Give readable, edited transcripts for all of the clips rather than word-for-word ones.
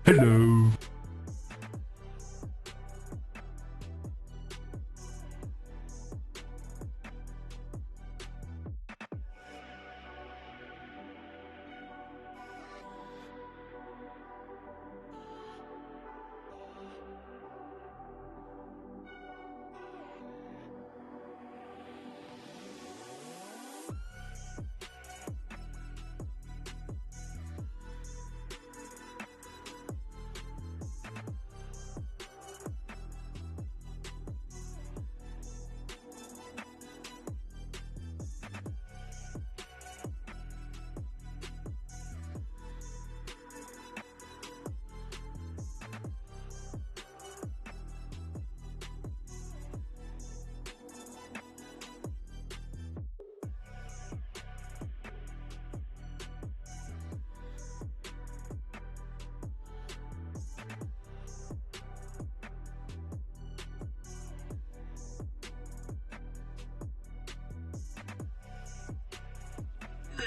Hello.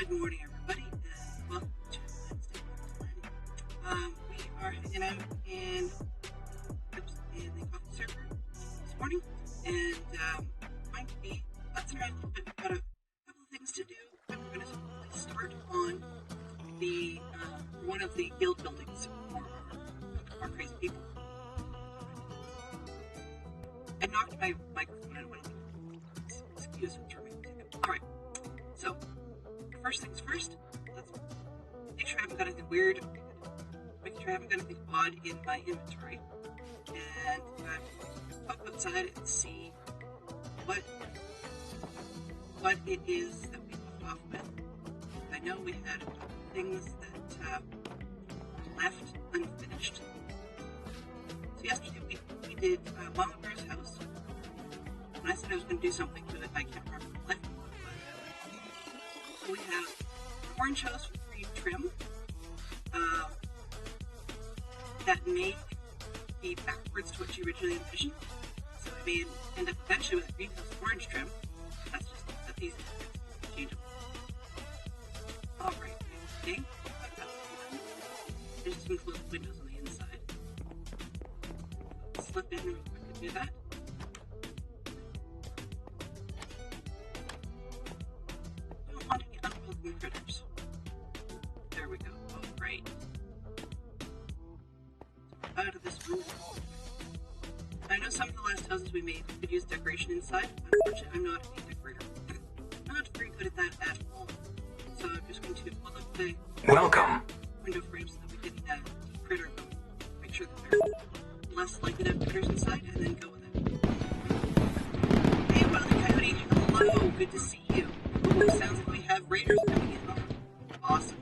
Good morning, everybody, and welcome to Wednesday Planning. We are hanging out in the coffee server this morning, and going to be bouncing around a little bit. We've got a couple of things to do. I'm going to start on the one of the guild buildings for our crazy people. I knocked my microphone and went, excuse me, all right. So. First things first, let's make sure I haven't got anything weird, make sure I haven't got anything odd in my inventory, and pop outside and see what it is that we left off with. I know we had a couple of things that left unfinished. So yesterday we did Mama Bear's house. When I said I was going to do something to it, I can't remember what left. So we have an orange house with green trim that may be backwards to what you originally envisioned. So we may end up eventually with a green house with orange trim. That's easy. Changeable. Alright, okay. There's some closed windows on the inside. Slip in real quick to do that. Critters. There we go. Oh, great. So out of this room. I know some of the last houses we made could use decoration inside. Unfortunately, I'm not a decorator. I'm not very good at that at all. So I'm just going to pull up the window frames so that we can critter them. Make sure that they're less likely to have critters inside, and then go with it. Hey, Wily Coyote. Hello. Good to see you. Ooh, sounds like we have raiders coming in. Awesome.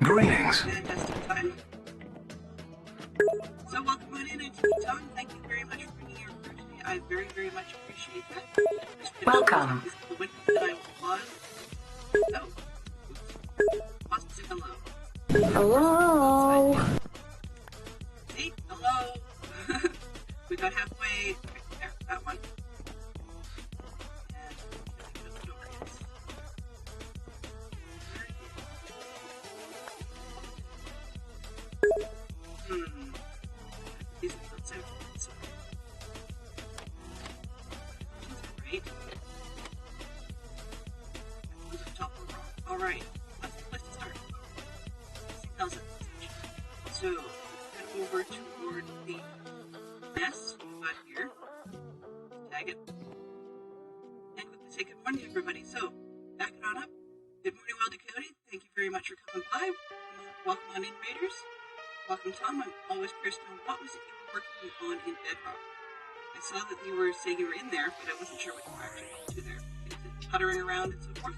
Greetings. Fantastic time. So welcome on in, Tom. Thank you very much for bringing your crew today. I very, very much appreciate that. Welcome. The window that I was. Oh. Awesome. Say hello. Hello. See? Hello. We got halfway. There, that one. Alright, that's the place to start. So, head over toward the mess we've got here. Tag it. And quickly say good morning, everybody. So, backing on up. Good morning, Wildy Coyote. Thank you very much for coming by. Welcome on in, Raiders. Welcome, Tom. I'm always curious to know what was it you were working on in Bedrock. I saw that you were saying you were in there, but I wasn't sure what you were actually up to there. Is it puttering around and so forth?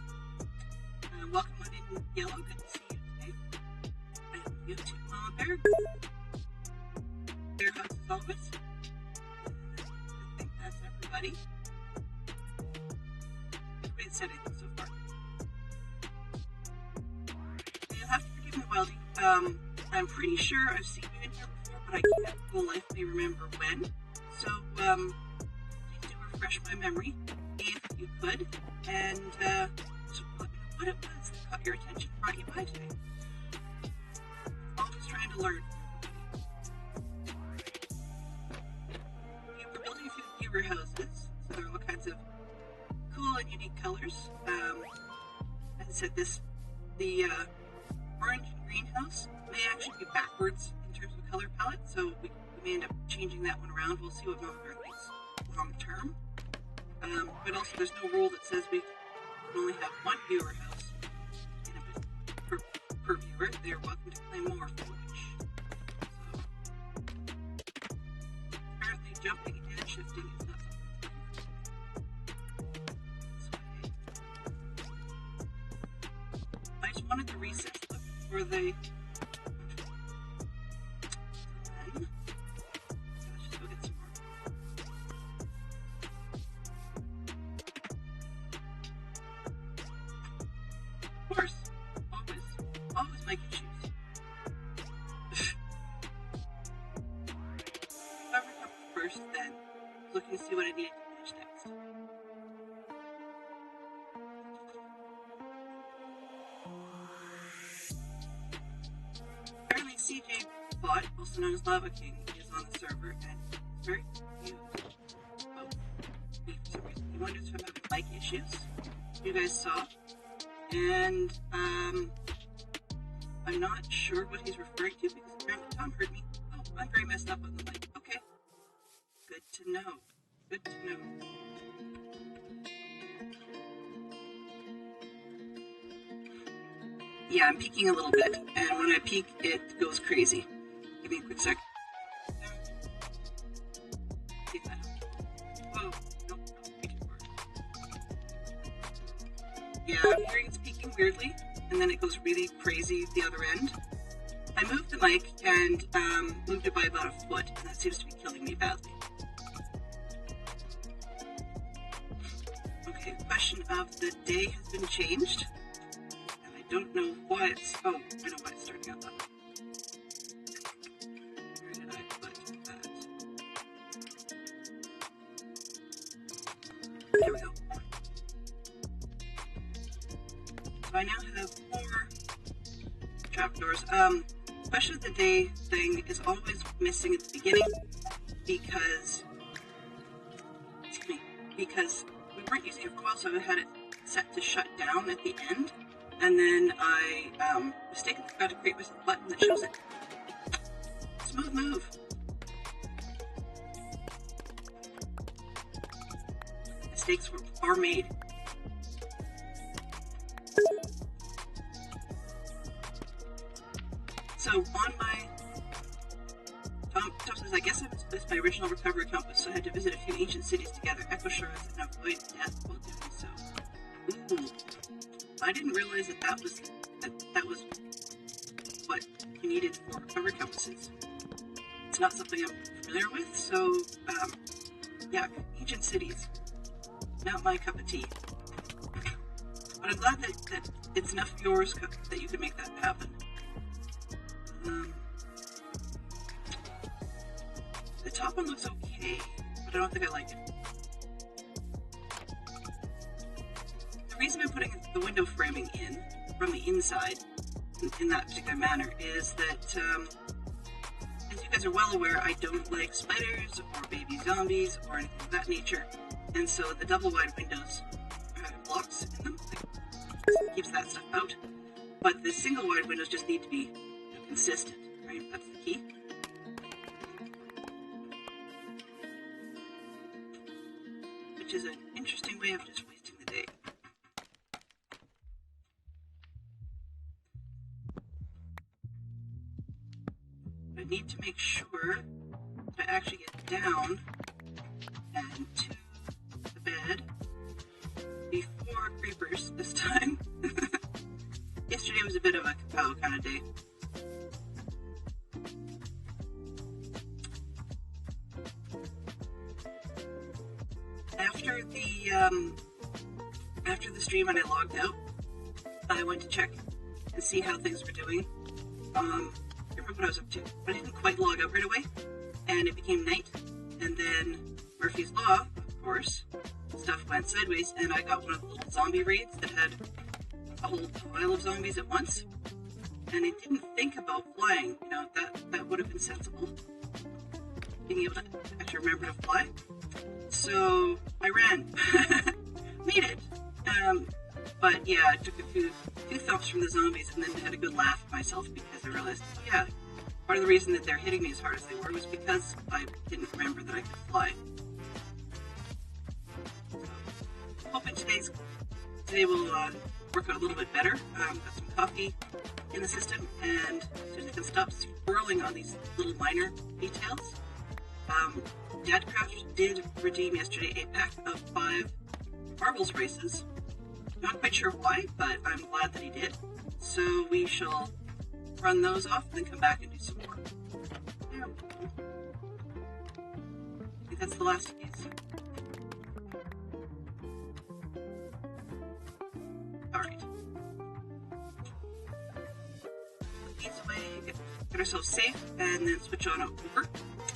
Welcome on in, Yellow. Good to see you today. I have you too, Mama Bear. Bear House as always. I think that's everybody. Everybody's said anything so far. You'll have to forgive me, Wildy. I'm pretty sure I've seen you in here before, but I can't for the life of me remember when. So, please do refresh my memory. And you could, and so let me know what it was that caught your attention and brought you by today. Always trying to learn. We're building a few viewer houses, so there are all kinds of cool and unique colors. As I said, the orange and green house may actually be backwards in terms of color palette, so we may end up changing that one around. We'll see what Mama Bear thinks long term. But also, there's no rule that says we can only have one viewer house per viewer. They are welcome to claim more for each. So, apparently, jumping and shifting is not something. I just wanted the recess look for the. Of course, always Mike and shoes. Whoever comes first, then looking to see what I needed to finish next. Apparently, CJ Bot, also known as Lava King, is on the server and is very confused about me for some reason. He wonders if I'm having mic issues. You guys saw. And I'm not sure what he's referring to because apparently Tom heard me. Oh, I'm very messed up on the mic. Okay. Good to know. Good to know. Yeah, I'm peeking a little bit, and when I peek, it goes crazy. Give me a quick sec. See if that helps. Whoa. Nope. Way too far. Yeah, I'm hearing it's peaking weirdly, and then it goes really crazy at the other end. I moved the mic and moved it by about a foot, and that seems to be killing me badly. Okay, question of the day has been changed, and I don't know why it's... Oh, I know why it's starting out that way. Where did I put that? There we go. So I now have 4 trapdoors. Question of the day thing is always missing at the beginning because we weren't using it for a while, so I had it set to shut down at the end, and then I mistakenly forgot to create myself a button that shows it. Smooth move. Mistakes are made. So on my, Tom says, I guess I misplaced my original recovery compass, so I had to visit a few ancient cities together, Echo Shores, and avoid death while doing so. Ooh, I didn't realize that was what you needed for recovery compasses. It's not something I'm familiar with, so yeah, ancient cities, not my cup of tea. But I'm glad that it's enough of yours that you can make that happen. The top one looks okay, but I don't think I like it. The reason I'm putting the window framing in from the inside in that particular manner is that, as you guys are well aware, I don't like spiders or baby zombies or anything of that nature, and so the double wide windows have blocks in them, like, keeps that stuff out. But the single wide windows just need to be consistent, right? That's the key. Which is an interesting way of just wasting the day. I need to make sure that I actually get down and to the bed before creepers this time. Yesterday was a bit of a kapow kind of day. After the stream and I logged out, I went to check and see how things were doing. I can't remember what I was up to, but I didn't quite log out right away, and it became night. And then Murphy's Law, of course, stuff went sideways, and I got one of the little zombie raids that had a whole pile of zombies at once. And I didn't think about flying. You know, that would have been sensible. Being able to actually remember to fly. So I ran. Made it. But yeah, I took a few thumps from the zombies and then had a good laugh at myself because I realized, yeah, part of the reason that they're hitting me as hard as they were was because I didn't remember that I could fly. Hoping today will work out a little bit better. Got some coffee in the system, and so I can stop swirling on these little minor details. Dadcraft did redeem yesterday a pack of 5 marbles races. Not quite sure why, but I'm glad that he did. So we shall run those off and then come back and do some more. Yeah. I think that's the last of these. Alright. Put these away, get ourselves safe, and then switch on over.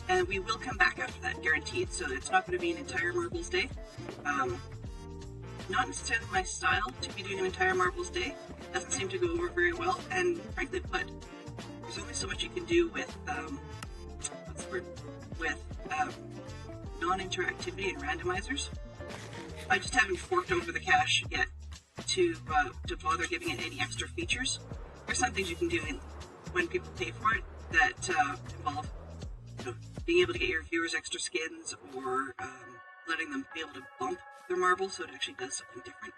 And we will come back after that, guaranteed. So it's not going to be an entire marbles day. Not necessarily my style to be doing an entire marbles day. It doesn't seem to go over very well, and frankly put, there's only so much you can do with non-interactivity and randomizers. I just haven't forked over the cash yet to bother giving it any extra features. There's some things you can do when people pay for it that involve, you know, being able to get your viewers extra skins, or letting them be able to bump their marble so it actually does something different.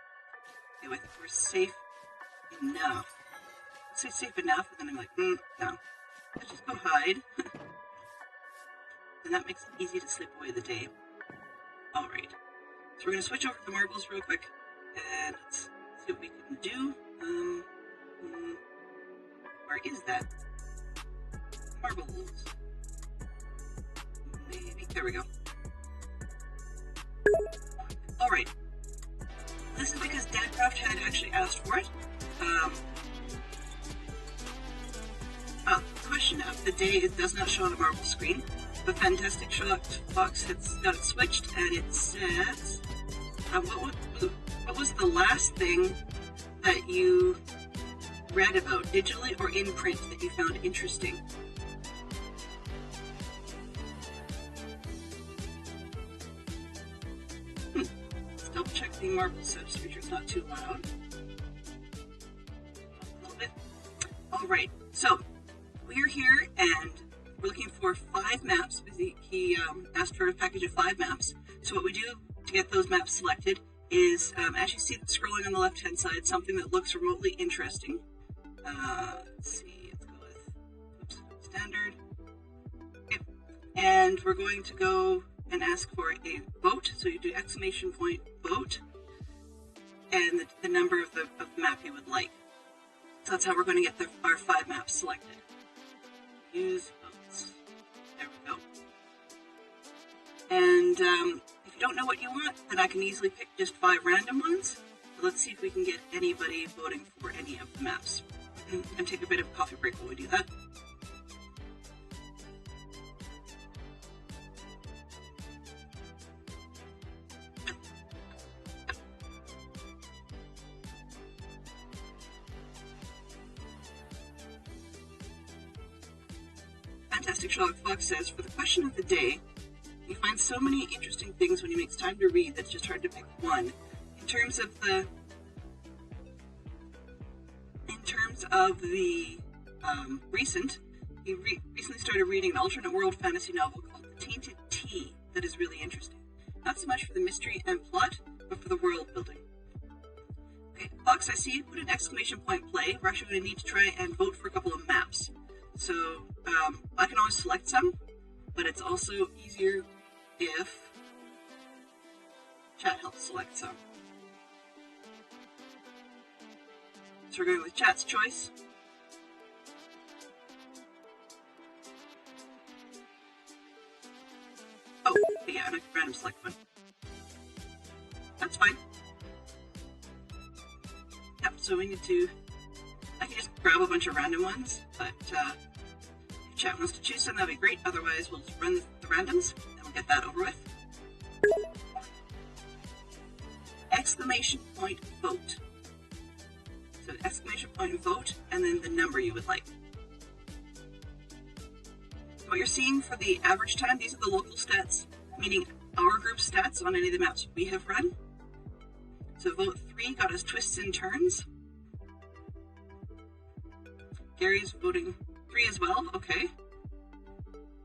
Okay, I think we're safe enough. Let's say safe enough, and then I'm like, no. Let's just go hide. And that makes it easy to sleep away the day. Alright. So we're going to switch over to the marbles real quick, and let's see what we can do. Where is that? Marbles. Maybe. There we go. Alright. This is because Dadcraft had actually asked for it. Question of the day, it does not show on the marble screen. The Fantastic Shocked Fox has got it switched, and it says, what was the last thing that you read about, digitally or in print, that you found interesting? Let's double check the marble so just make sure it's not too loud. A little bit. Alright, so we're here and we're looking for 5 maps because he asked for a package of 5 maps. So what we do to get those maps selected is, as you see scrolling on the left hand side, something that looks remotely interesting. Let's see, let's go with standard. Okay. And we're going to go and ask for a vote. So you do exclamation point vote and the number of the map you would like. So that's how we're going to get our 5 maps selected. Use votes. There we go. And if you don't know what you want, then I can easily pick just 5 random ones. But let's see if we can get anybody voting for any of the maps. And take a bit of a coffee break while we do that. Fantastic Sherlock Fox says, for the question of the day, you find so many interesting things when you make time to read that's just hard to pick one. In terms of the recent, he recently started reading an alternate world fantasy novel called The Tainted Tea that is really interesting. Not so much for the mystery and plot, but for the world building. Okay, Fox, I see you put an exclamation point play. We're actually going to need to try and vote for a couple of maps. So, I can always select some, but it's also easier if chat helps select some. So we're going with chat's choice. Oh, yeah, and I can random select one. That's fine. Yep, so we need to... I can just grab a bunch of random ones, but if chat wants to choose some, that'd be great. Otherwise, we'll just run the randoms, and we'll get that over with. exclamation point vote. So exclamation point vote, and then the number you would like. What you're seeing for the average time, these are the local stats, meaning our group stats on any of the maps we have run. So vote 3 got us twists and turns. Gary's voting 3 as well, okay.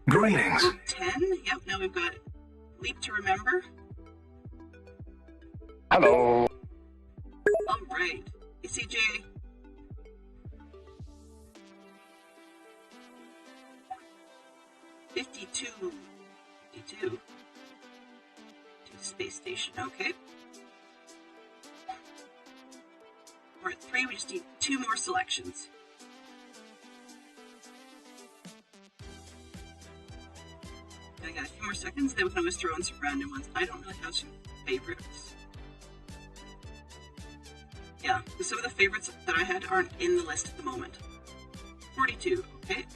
Greetings. Vote 10, yep, now we've got Leap to Remember. Hello. Alright, ACJ. $52. To Space Station, okay. We're at 3, we just need 2 more selections. I got a few more seconds, then we can always throw in some random ones. I don't really have some favorites. Yeah, some of the favorites that I had aren't in the list at the moment. 42, okay.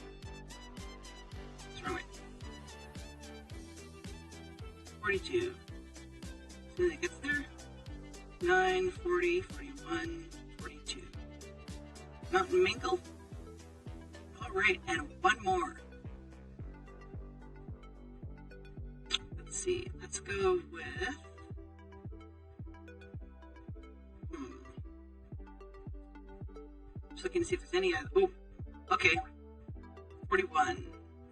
What's wrong with 42. So then it gets there. 9, 40, 41, 42. Mountain Minkle. Alright, and one more. Let's see, let's go with... Just looking to see if there's any other... Oh, okay. 41.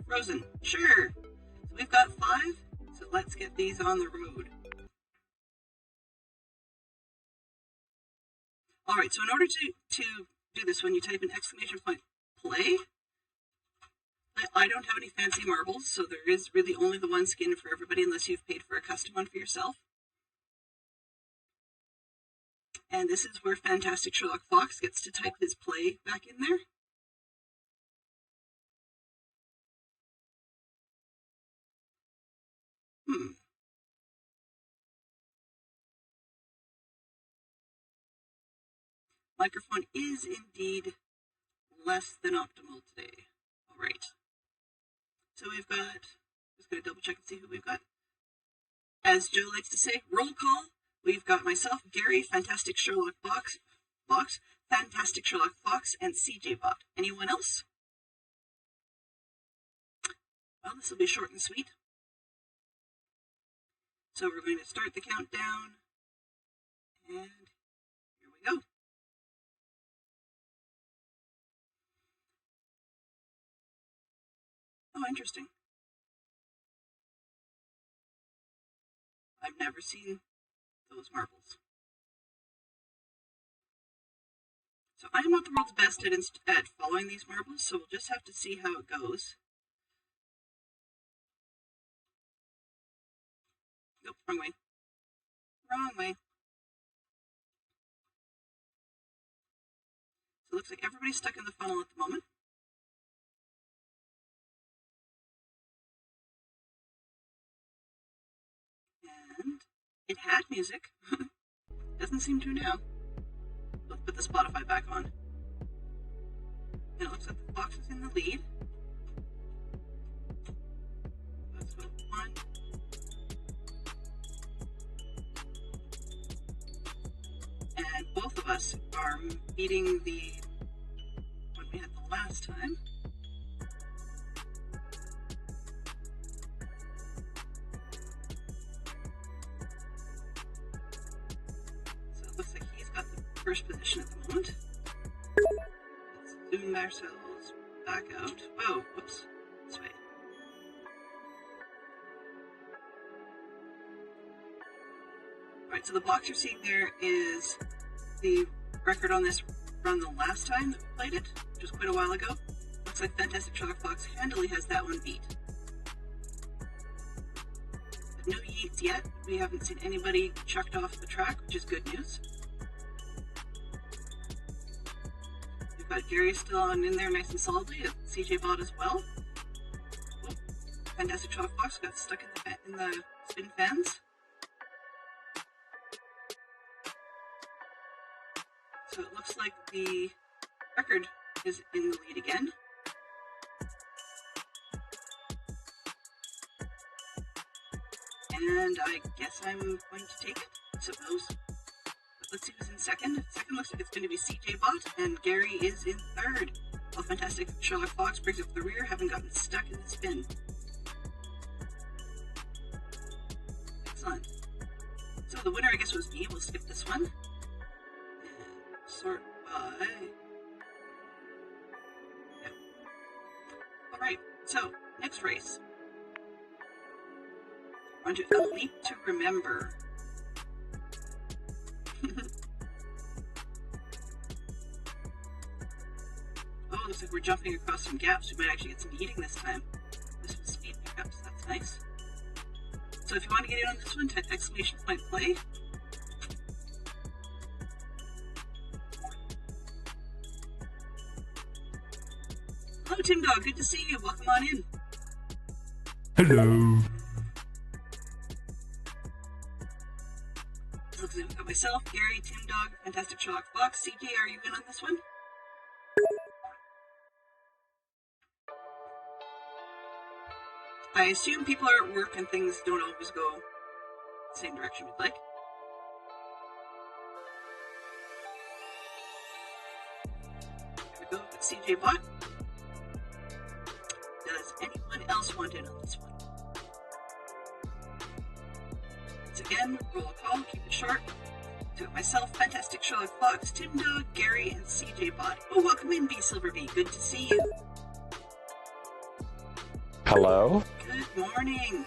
Frozen. Sure. So we've got 5. So let's get these on the road. Alright, so in order to do this, when you type in exclamation point play, I don't have any fancy marbles, so there is really only the one skin for everybody unless you've paid for a custom one for yourself. And this is where Fantastic Sherlock Fox gets to type his play back in there. Microphone is indeed less than optimal today. All right. So we've got, just going to double check and see who we've got. As Joe likes to say, roll call. We've got myself, Gary, Fantastic Sherlock Fox, Fantastic Sherlock Fox, and CJ Bot. Anyone else? Well, this will be short and sweet. So we're going to start the countdown. And here we go. Oh, interesting. I've never seen those marbles. So I am not the world's best at following these marbles, so we'll just have to see how it goes. Nope, wrong way. Wrong way. So it looks like everybody's stuck in the funnel at the moment. And it had music. Doesn't seem to now. Let's put the Spotify back on. And it looks like the Fox is in the lead. That's what one. And both of us are beating the one we had the last time. So it looks like he's got the first position at the moment. Let's zoom ourselves back out. Oh, whoops. This way. Alright, so the box you're seeing there is the record on this run the last time that we played it, which was quite a while ago. Looks like Fantastic Sherlock Fox handily has that one beat. But no yeets yet. We haven't seen anybody chucked off the track, which is good news. We've got Gary still on in there nice and solidly, and CJ Bot as well. Oh, Fantastic Sherlock Fox got stuck in the spin fans. So it looks like the record is in the lead again. And I guess I'm going to take it, I suppose. let's see who's in second. Second looks like it's going to be CJ Bot, and Gary is in third. While fantastic Sherlock Fox brings up the rear, having gotten stuck in the spin. Excellent. So the winner, I guess, was me. We'll skip this one. And sort by... Yeah. Alright, so, next race. On to Elite to Remember. Oh, looks like we're jumping across some gaps. We might actually get some heating this time. This was speed pickups, that's nice. So if you want to get in on this one, type exclamation point play. Hello, Tim Dog. Good to see you. Welcome on in. Hello. Looks like we've got myself, Gary, Tim Dog, Fantastic Sherlock Fox. CJ, are you in on this one? I assume people are at work and things don't always go the same direction we'd like. There we go, with CJ Bot. Does anyone else want in on this one? Once again, roll a call, keep it short. So myself, Fantastic Sherlock Fox, Tim Dog, Gary, and CJ Bot. Oh, welcome in, B Silver B. Good to see you. Hello? Good morning.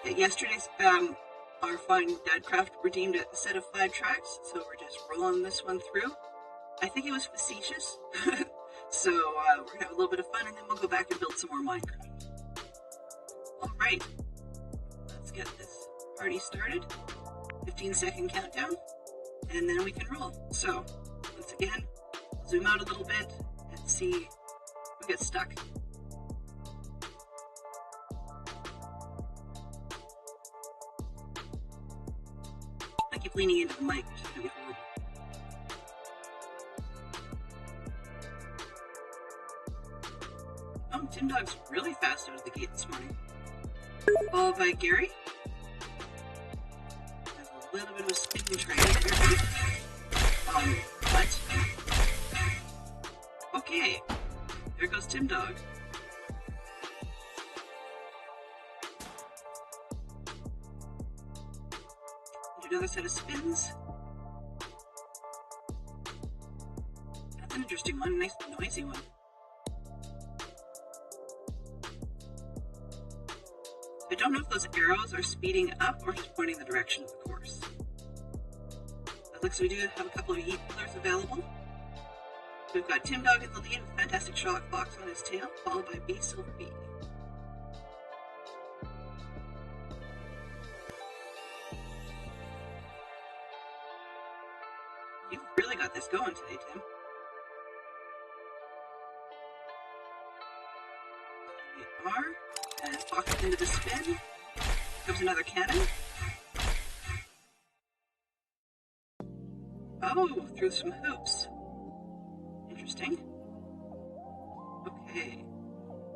Yesterday's our fine Dadcraft redeemed a set of 5 tracks, so we're just rolling this one through. I think it was facetious, so we're gonna have a little bit of fun, and then we'll go back and build some more Minecraft. All right, let's get this party started. 15-second countdown, and then we can roll. So once again, zoom out a little bit and see who gets stuck. I keep leaning into the mic, which is going to be horrible. Oh, Tim Dog's really fast out of the gate this morning. Followed by Gary. Has a little bit of a spinning train here. What? Okay. There goes Tim Dog. Another set of spins. That's an interesting one, nice noisy one. I don't know if those arrows are speeding up or just pointing the direction of the course. It looks like we do have a couple of heat pillars available. We've got Tim Dog in the lead with Fantastic Sherlock Fox on his tail, followed by B Silver B. You've really got this going today, Tim. We are, and Fox into the spin. Comes another cannon. Oh, through some hoops. Interesting. Okay.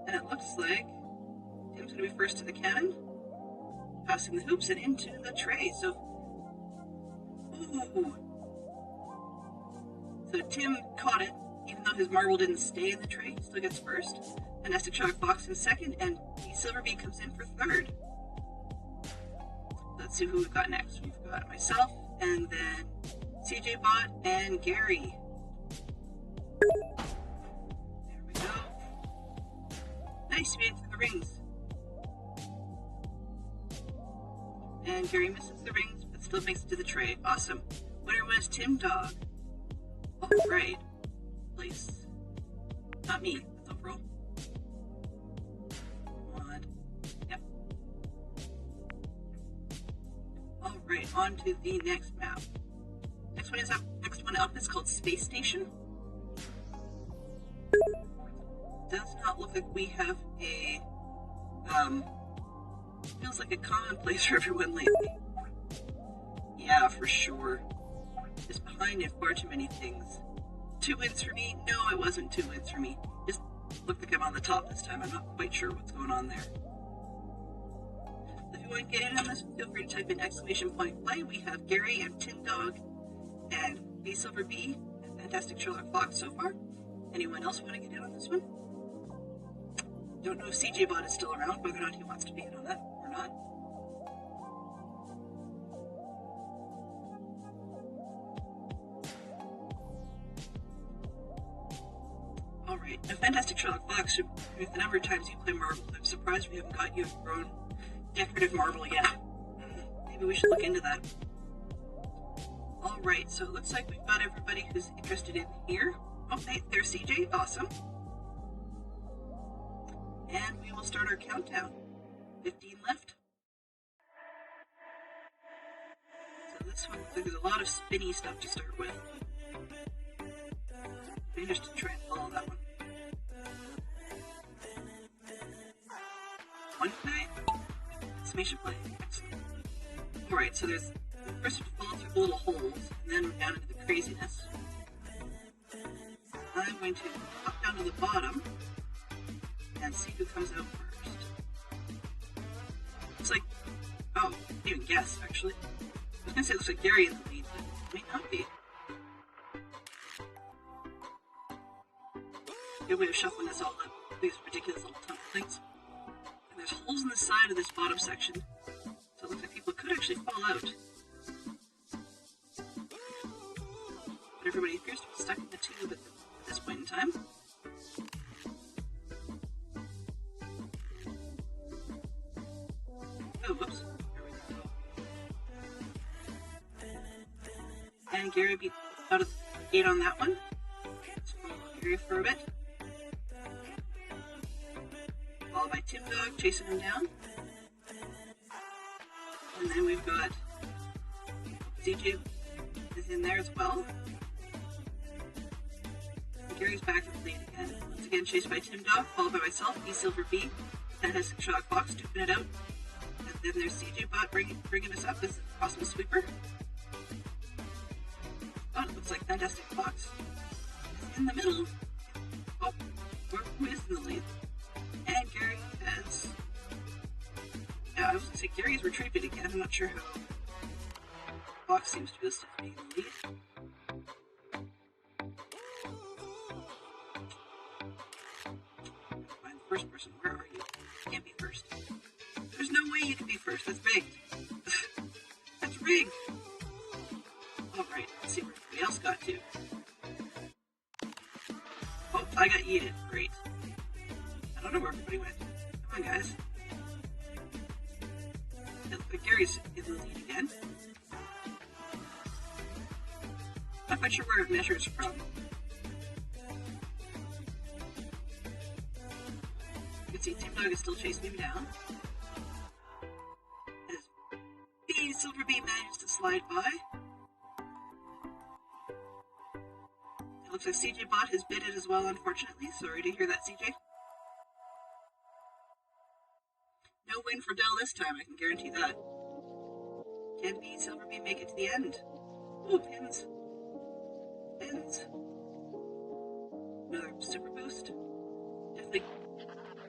And it looks like Tim's going to be first to the cannon, passing the hoops and into the tray. So, ooh. So Tim caught it, even though his marble didn't stay in the tray. He still gets first. Fantastic Sherlock Fox in second, and Silver Bee comes in for third. Let's see who we've got next. We've got myself, and then CJ Bot and Gary. There we go. Nice, we made it through the rings. And Gary misses the rings, but still makes it to the tray. Awesome. Winner was Tim Dog. All right. Place. Not me. That's overall. One. Yep. All right. On to the next map. Next one up is called Space Station. Does not look like we have a feels like a common place for everyone lately. Yeah, for sure. Just behind in far too many things. 2 wins for me? No, it wasn't 2 wins for me. Just looked like I'm on the top this time. I'm not quite sure what's going on there. If you want to get in on this, feel free to type in exclamation point play. We have Gary and Tin Dog and B Silver B and Fantastic Sherlock Fox so far. Anyone else want to get in on this one? Don't know if CJ Bot is still around, whether or not he wants to be in on that or not. Alright, a Fantastic Sherlock Fox, with the number of times you play marbles, I'm surprised we haven't got you a grown decorative marble yet. Maybe we should look into that. Alright, so it looks like we've got everybody who's interested in here. Oh, hey, there's CJ, awesome. And we will start our countdown. 15 left. So this one, there's a lot of spinny stuff to start with. Maybe just to try and follow that one. One play. Exclamation play. Excellent. Alright, so there's first we fall through the little holes, and then we're down into the craziness. I'm going to hop down to the bottom and see who comes out first. Looks like, oh, I didn't even guess, actually. I was going to say it looks like Gary in the lead, but it may not be. Good way of shuffling this all up. These ridiculous little tunnel things. And there's holes in the side of this bottom section, so it looks like people could actually fall out. But everybody appears to be stuck in the tube at this point in time. Oh, whoops. There we go. And Gary beat out of the gate on that one. Let's follow Gary for a bit. Followed by Tim Dog chasing him down. And then we've got CJ is in there as well. And Gary's back in the lead again. Once again chased by Tim Dog, followed by myself, B Silver B, Fantastic Sherlock Fox duping it out. And then there's CJ Bot bringing us up as a possible sweeper. Oh, it looks like Fantastic Fox is in the middle. Oh, who is in the lead? And Gary has... Yeah, I was going to say Gary's retreated again. I'm not sure how Fox seems to be listed to be in the lead. Find the first person. Where are you? You can't be first. There's no way you can be first. That's rigged. That's rigged. Alright, let's see where everybody else got to. Oh, I got yeeted. Great. I don't know where everybody went. Come on, guys. It looks like Gary's in the lead again. Not quite sure where it measures from. You can see Team Dog is still chasing him down. As B Silver B managed to slide by. It looks like CJ Bot has bit it as well, unfortunately. Sorry to hear that, CJ. No win for Dell this time, I can guarantee that. Can B Silver B make it to the end? Oh, pins. Pins. Another super boost. Definitely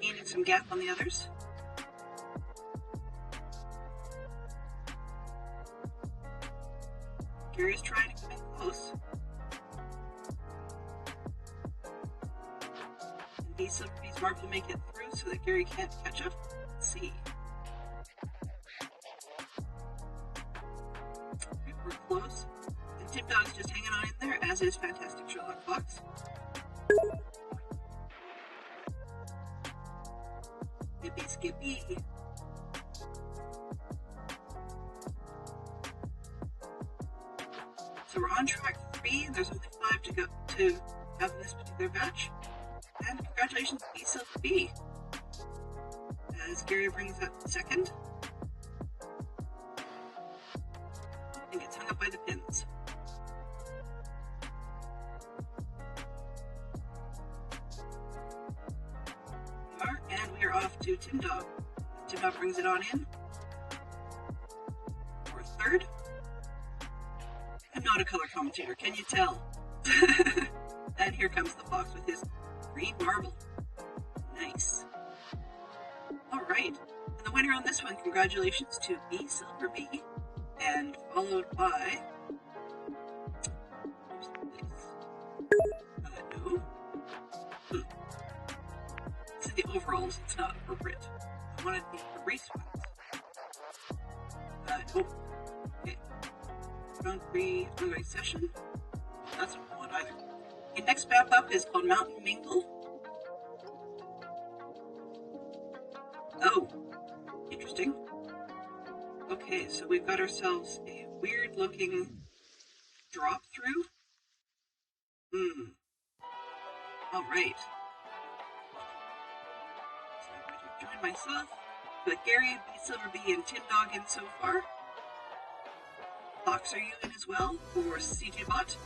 gaining some gap on the others. Gary's trying to come in close. And B Silver B's mark will make it through so that Gary can't catch up. Let's see. Okay, we're close. And Tip Dog's just hanging on in there, as is Fantastic Sherlock Fox. Skippy, Skippy. So we're on track 3, and there's only 5 to go to have in this particular batch. And congratulations, B Silver B. As Gary brings up second. And gets hung up by the pins. And we are off to Tim Dog. Tim Dog brings it on in. For third. I'm not a color commentator, can you tell? And here comes the Fox with his green marble. Nice. Alright, and the winner on this one, congratulations to B Silver B, and followed by overalls. It's not appropriate. I wanted the race ones. Nope. Okay. Round 3, ongoing session. That's not what I want either. Okay, next map up is called Mountain Mingle. Oh, interesting. Okay, so we've got ourselves a weird looking drop through. Alright. So I'm going to join myself. But Gary, Silver Bee, and Tin Dog in so far. Fox, are you in as well? Or CJ Bot?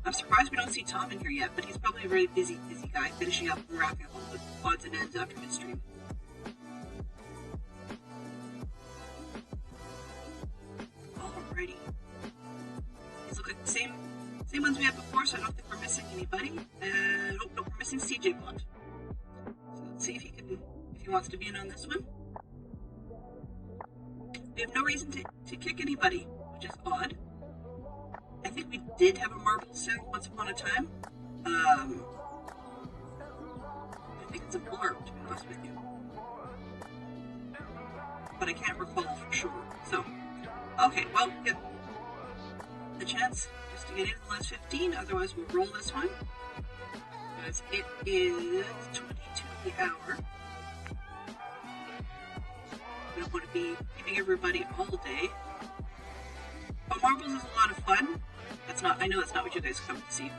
I'm surprised we don't see Tom in here yet, but he's probably a really busy guy, finishing up and wrapping up all the odds and ends after his stream. Alrighty. These look like the same ones we had before, so I don't think we're missing anybody. Nope, we're missing CJ Bot. So let's see if he wants to be in on this one. We have no reason to kick anybody, which is odd. I think we did have a marble sound once upon a time. I think it's a blur, to be honest with you. But I can't recall for sure. So, okay, well, we get the chance just to get in the last 15, otherwise we'll roll this one. Because it is 22 the hour. We don't want to be giving everybody all day. But marbles is a lot of fun. I know that's not what you guys come to see.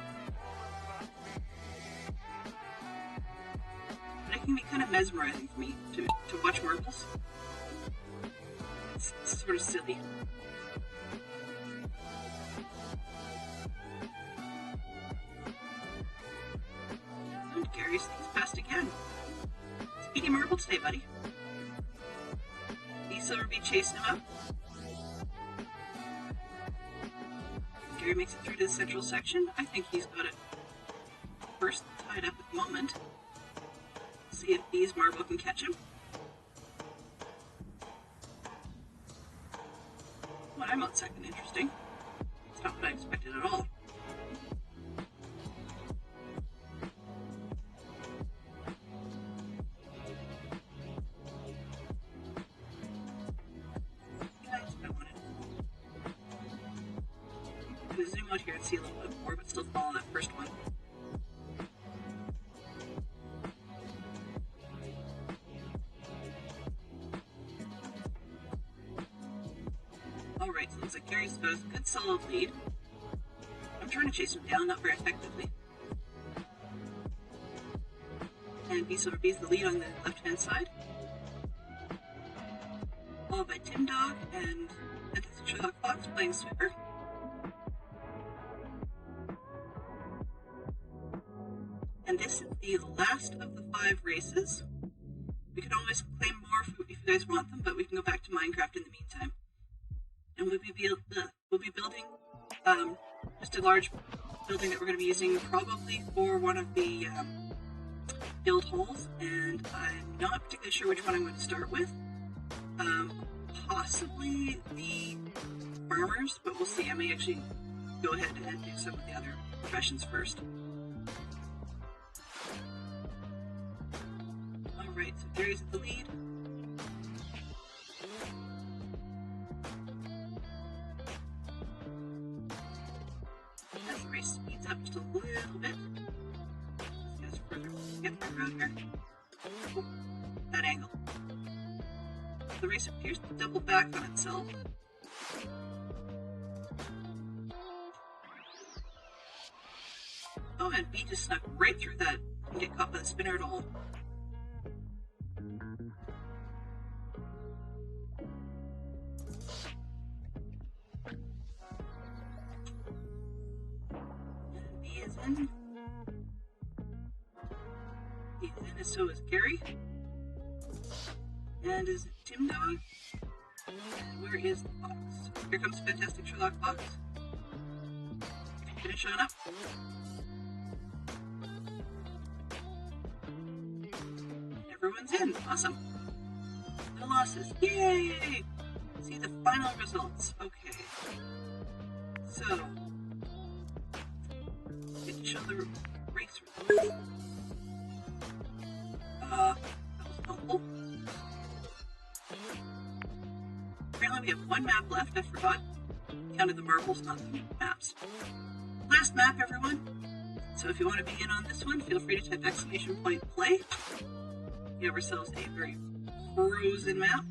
But it can be kind of mesmerizing for me to watch marbles. It's sort of silly. And Gary sneaks past again. Speedy marble today, buddy. Silver Bee chasing him up. Gary makes it through to the central section. I think he's got it first tied up at the moment. See if Bee's marble can catch him. Well, I'm on second. Interesting. It's not what I expected at all. Zoom out here and see a little bit more, but still follow that first one. Alright, so it looks like Gary's got a good solid lead. I'm trying to chase him down, not very effectively. And Silver Bee's the lead on the left-hand side. Followed by Tim Dog and Sherlock Fox playing Sweeper. And this is the last of the 5 races. We can always claim more if you guys want them, but we can go back to Minecraft in the meantime. And we'll be building just a large building that we're going to be using probably for one of the guild halls, and I'm not particularly sure which one I'm going to start with. Possibly the farmers, but we'll see. I may actually go ahead and do some of the other professions first. Alright, so Gary's at the lead. As the race speeds up just a little bit. Let's get further out here. Oh, that angle. The race appears to double back on itself. Oh, and B just snuck right through that. Didn't get caught by the spinner at all. And B is in. B is in, and so is Gary. And is it Tim Dog? And where is the Fox? Here comes Fantastic Sherlock Fox. Finish on up. Everyone's in. Awesome. No losses. Yay! See the final results. Okay. So, get to show the race results. one map left. I forgot. Counted the marbles, not the maps. Last map, everyone. So if you want to be in on this one, feel free to type !play. We have ourselves a very frozen map.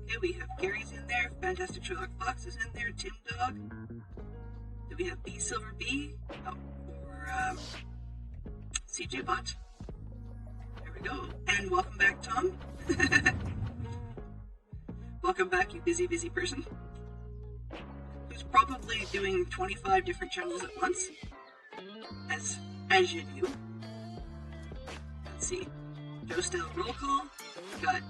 Okay, we have Gary's in there, Fantastic Sherlock Fox is in there, Tim Dog. Then we have B Silver B, or CJ Bot. There we go. And welcome back, Tom. Welcome back, you busy person. Who's probably doing 25 different channels at once. As you do. Let's see. Joe Style Roll Call. We've got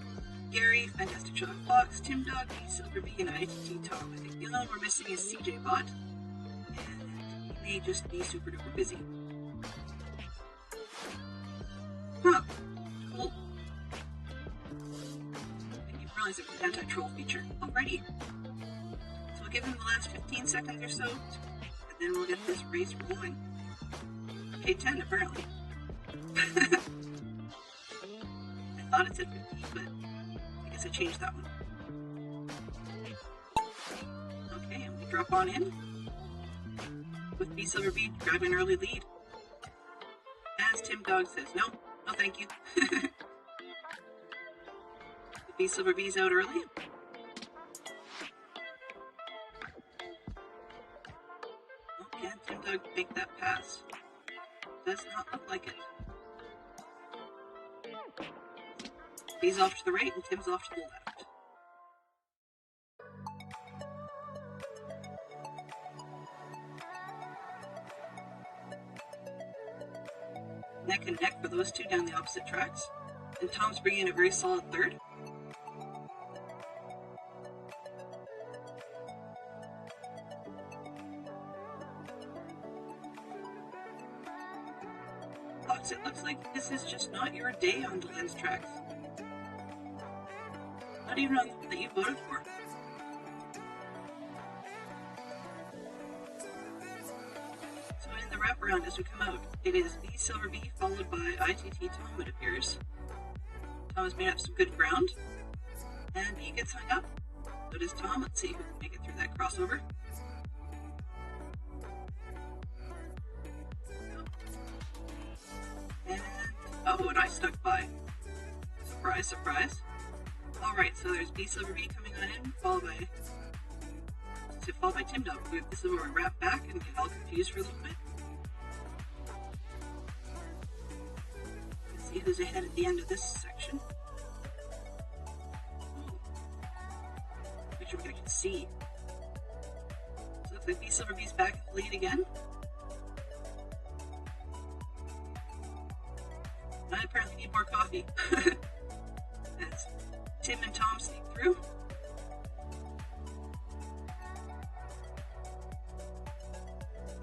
Gary, Fantastic Sherlock Fox, Tim Dog, B Silver B, and ITT Tom. I think the only one we're missing is CJ Bot. And he may just be super duper busy. Huh. Cool. I didn't even realize it was an anti-troll feature. Alrighty. So we'll give him the last 15 seconds or so, and then we'll get this race rolling. Okay, 10 apparently. I thought it said 15, but I guess I changed that one. Okay, and we drop on in with B Silver B grabbing an early lead. As Tim Dog says, no thank you. The B Silver B's out early. Oh, can Tim Dog make that pass? Does not look like it. B's off to the right and Tim's off to the left. Neck and neck for those two down the opposite tracks. And Tom's bringing in a very solid third. Fox, it looks like this is just not your day on Delen's tracks. Not even on the one that you voted for. So in the wraparound as we come out, it is B Silver B followed by ITT Tom, it appears. Tom has made up some good ground. And B gets hung up. So does Tom. Let's see who can make it through that crossover. And oh, and I stuck by. Surprise, surprise. Alright, so there's B Silver B coming on in, followed by Tim Dog. This is where we wrap back and get all confused for a little bit. Let's see who's ahead at the end of this section. Which I can see. So it looks like B Silver B's back in the lead again. I apparently need more coffee. As Tim and Tom sneak through.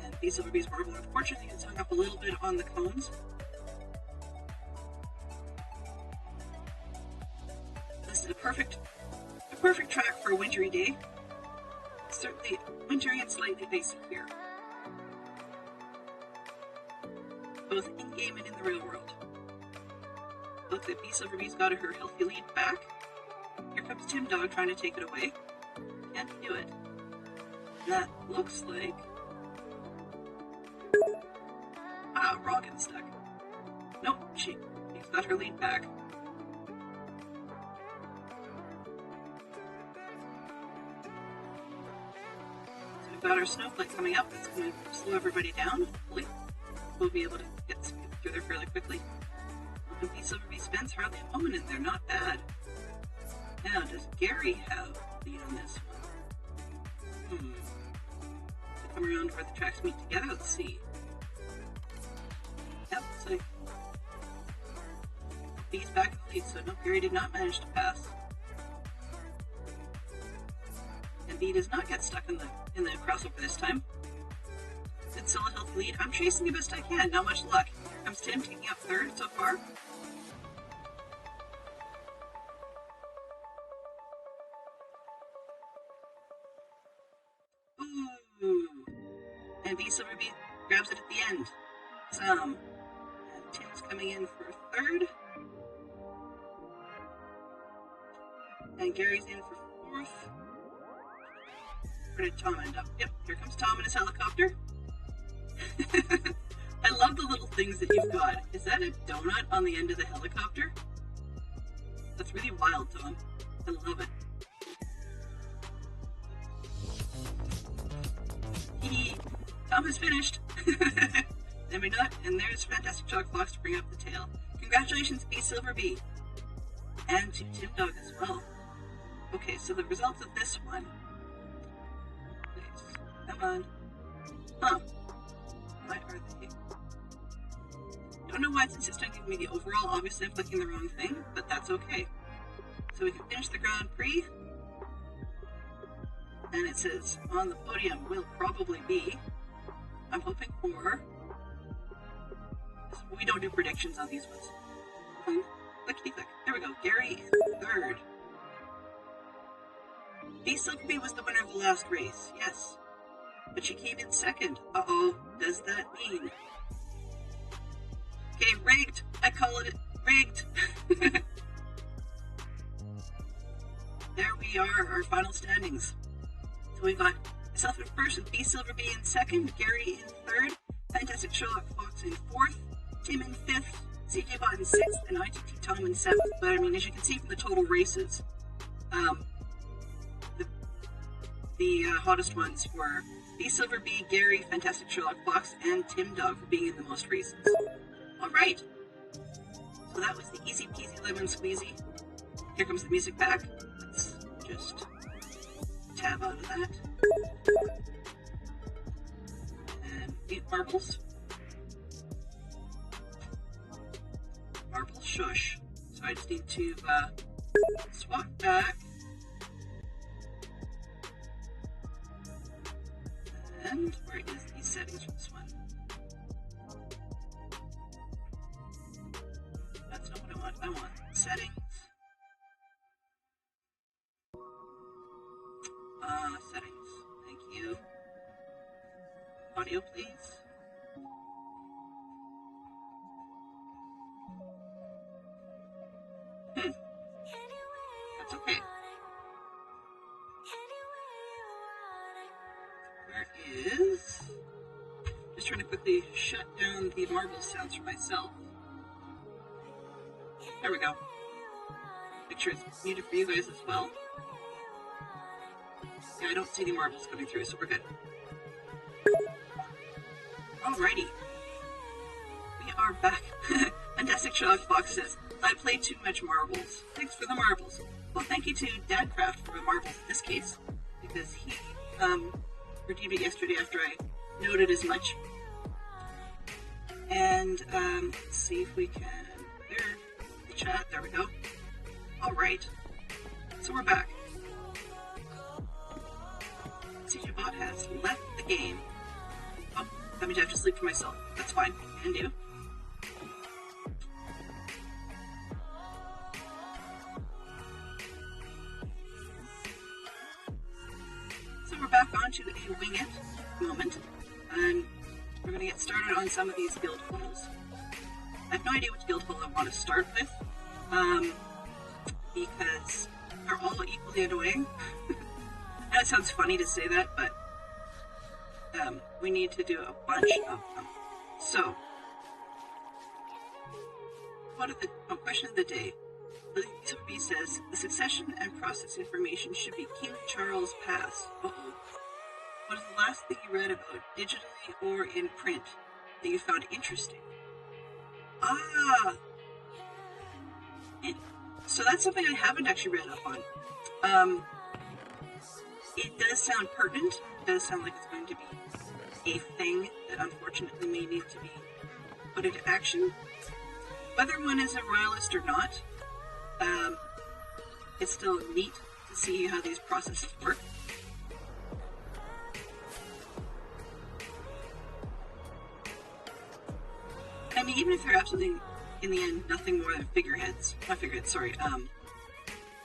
And B Silver B's marble unfortunately gets hung up a little bit on the cones. This is a perfect track for a wintry day. It's certainly wintry and slightly icy here. Both in-game and in the real world. Looks like B Silver B's got her healthy lead back. Here comes Tim Dog trying to take it away. Can't do it. That looks like... Ah, Rocket stuck. Nope, she's got her lead back. So we've got our snowflake coming up. That's going to slow everybody down. Hopefully we'll be able to get through there fairly quickly. B Silver B spends hardly a moment in there, not bad. Now, does Gary have lead on this one? Come around where the tracks meet together, let's see. Yep, so B's back in the lead, so no, Gary did not manage to pass. And B does not get stuck in the crossover this time. It's still a healthy lead. I'm chasing the best I can, not much luck. Here comes Tim taking up third so far. Ooh. And B Silver B grabs it at the end. And Tim's coming in for third. And Gary's in for fourth. Where did Tom end up? Yep, here comes Tom in his helicopter. I love the little things that you've got. Is that a donut on the end of the helicopter? That's really wild, Tom. I love it. Tom has finished. Maybe not. And there's Fantastic Chalk Fox to bring up the tail. Congratulations, B Silver B. And to Tim Dog as well. Okay, so the results of this one. Please. Come on. Huh. Why are they? Don't know why it's insisting on giving me the overall. Obviously, I'm clicking the wrong thing, but that's okay. So we can finish the Grand Prix. And it says on the podium will probably be. I'm hoping for. We don't do predictions on these ones. Clickety click. There we go. Gary third. B Silver B was the winner of the last race. Yes. But she came in second. Uh-oh. Does that mean? Okay, rigged. I call it rigged. There we are, our final standings. So we got myself in first with B Silver B in second, Gary in third, Fantastic Sherlock Fox in fourth, Tim in fifth, CJ Bot in sixth, and ITT Tom in seventh. But I mean, as you can see from the total races, the hottest ones were B Silver B, Gary, Fantastic Sherlock Fox, and Tim Dog for being in the most races. Alright, so that was the easy peasy lemon squeezy. Here comes the music pack. Let's just tab out of that. And eat marbles. Marbles shush. So I just need to swap back. And where is the settings for this one? That's not what I want. I want settings. Settings. Thank you. Audio, please. That's okay. Where is... Just trying to quickly shut down the marble sounds for myself. There we go. Make sure it's muted for you guys as well. Yeah, I don't see any marbles coming through, so we're good. Alrighty. We are back. Fantastic Sherlock Fox says, I played too much marbles. Thanks for the marbles. Well, thank you to Dadcraft for the marbles in this case, because he redeemed it yesterday after I noted as much. And let's see if we can clear the chat. There we go. Alright. So we're back. CJ Bot has left the game. Oh, that means I have to sleep for myself. That's fine. Can do. So we're back onto a wing it moment, and we're going to get started on some of these guild halls. I have no idea which guild hall I want to start with, because they're all equally annoying. That sounds funny to say that, but we need to do a bunch of them. So, question of the day. B says, the succession and process information should be King Charles Pass. Uh-oh. What is the last thing you read about, digitally or in print, that you found interesting? Ah! So that's something I haven't actually read up on. It does sound pertinent. It does sound like it's going to be a thing that unfortunately may need to be put into action. Whether one is a royalist or not, it's still neat to see how these processes work. I mean, even if they're absolutely, in the end, nothing more than figureheads, not figureheads, sorry,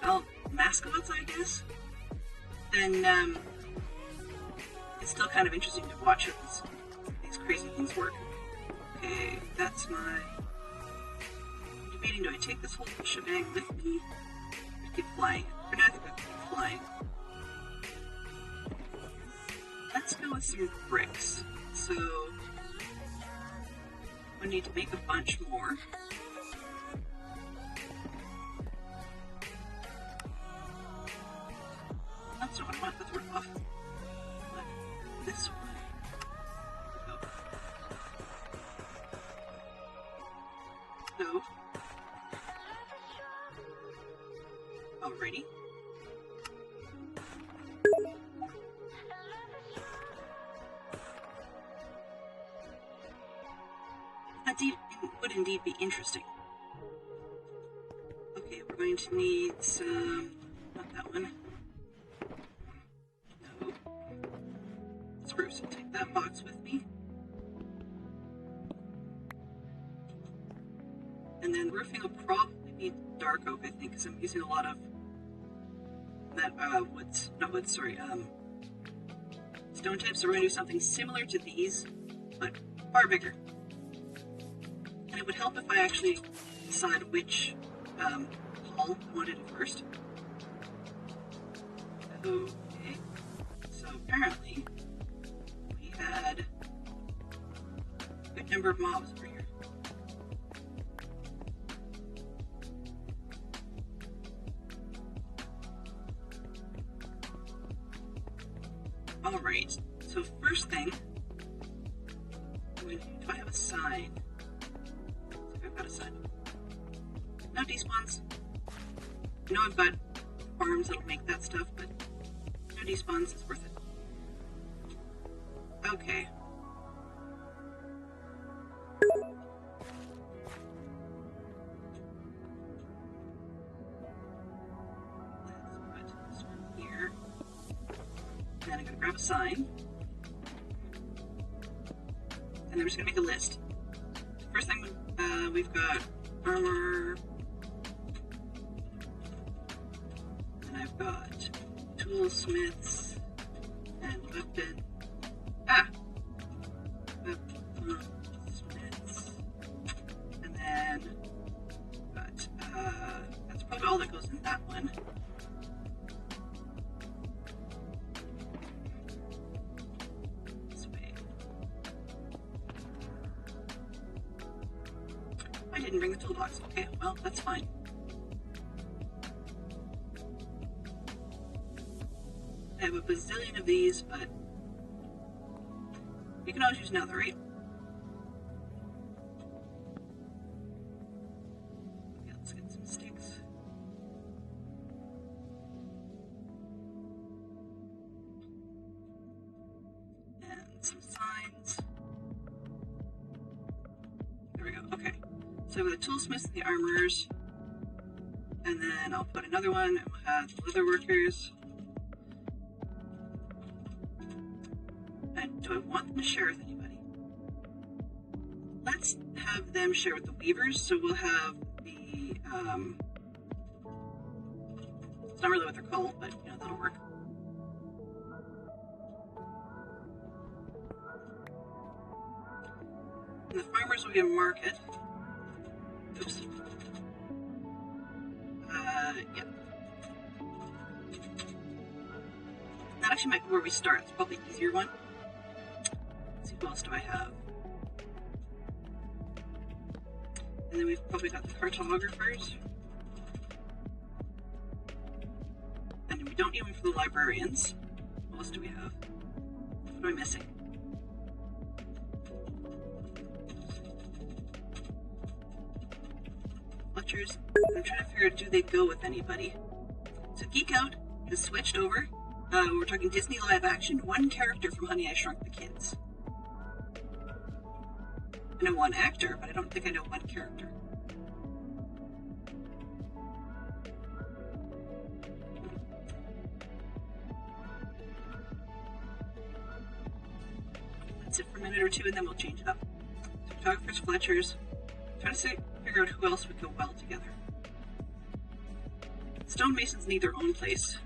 well, mascots, I guess, then, it's still kind of interesting to watch how these crazy things work. Okay, that's my... I'm debating, do I take this whole shebang with me or keep flying? For now, I think we can keep flying. Let's go with some bricks. So we need to make a bunch more. That's not what I want. That's worth off. This one. No. Alrighty. That would indeed be interesting. Okay, we're going to need some... not that one. No. Spruce, I'll take that box with me. And then roofing will probably be dark oak, I think, because I'm using a lot of that woods, not woods, sorry, stone types. So we're going to do something similar to these, but far bigger. And it would help if I actually decide which hall I wanted it first. Okay, so apparently we had a good number of mobs over here. Alright, so first thing, do I have a sign? I think I've got a sign. No despawns. I know I've got farms that'll make that stuff, but no despawns is worth it. Okay. Let's put this one here. And then I'm going to grab a sign. And I'm just going to make a list. First thing, we've got armor. And I've got toolsmiths and weapon. Weaponsmiths. And then got, that's probably all that goes in that one. I didn't bring the toolbox. Okay, well, that's fine. I have a bazillion of these, but you can always use another, right? Okay, let's get some sticks. And some signs. There we go. Okay. So with the toolsmiths and the armorers, and then I'll put another one, and we'll have the leather workers. And do I want them to share with anybody? Let's have them share with the weavers, so we'll have the, it's not really what they're called, but you know, that'll work. And the farmers will be a market. Oops. Yeah. That actually might be where we start. It's probably the easier one. Let's see, what else do I have? And then we've probably got the cartographers. And we don't need one for the librarians. What else do we have? What am I missing? Fletchers. I'm trying to figure out, do they go with anybody? So Geek Out has switched over. We're talking Disney live action. One character from Honey, I Shrunk the Kids. I know one actor, but I don't think I know one character. That's it for a minute or two, and then we'll change it up. So photographers, Fletchers. Try to figure out who else would go well together. Stonemasons need their own place.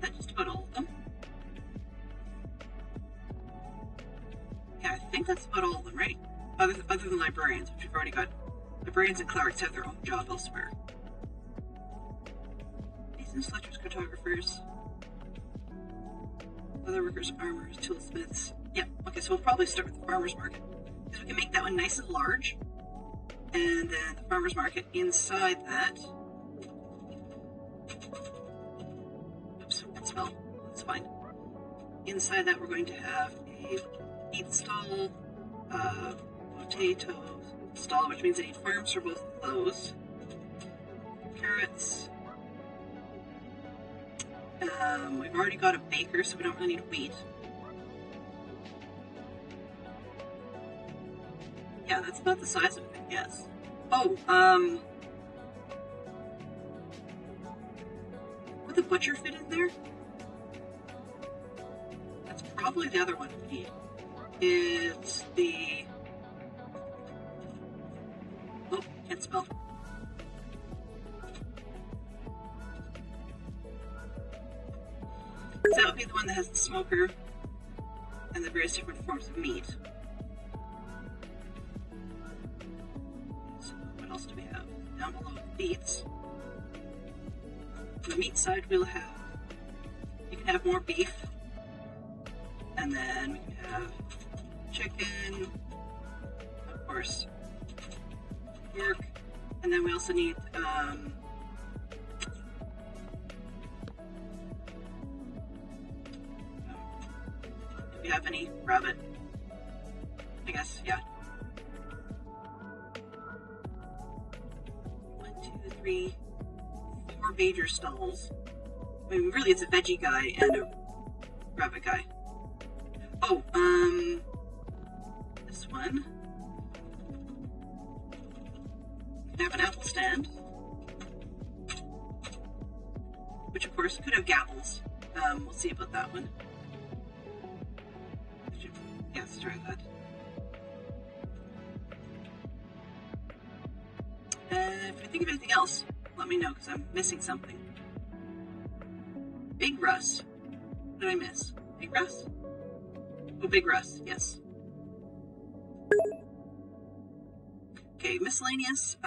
That's just about all of them. Yeah, I think that's about all of them, right? other than librarians, which we've already got. Librarians and clerics have their own job elsewhere. Masons, fletchers, cartographers, leather workers, armors, toolsmiths. Yeah, okay, so we'll probably start with the farmer's market. Because we can make that one nice and large. And then the farmer's market inside that. Oops, can't spell. That's fine. Inside that, we're going to have a meat stall, potato stall, which means I need farms for both of those. Carrots. We've already got a baker, so we don't really need wheat. Yeah, that's about the size of it, I guess. Oh, would the butcher fit in there? That's probably the other one we need. It's the... Oh, can't spell. So that would be the one that has the smoker and the various different forms of meat. So what else do we have? Down below, beets. On the meat side, we'll have, you can have more beef, and then we can have chicken, of course, pork, and then we also need do we have any rabbit? I guess, yeah. 1, 2, 3, 4 major stalls. I mean, really, it's a veggie guy and a rabbit guy. Oh, this one. I have an apple stand, which of course could have gapples. We'll see about that one. Yeah, let's try that. If you think of anything else, let me know, because I'm missing something. Big Russ. What did I miss? Big Russ? Oh, Big Russ, yes. Okay, miscellaneous.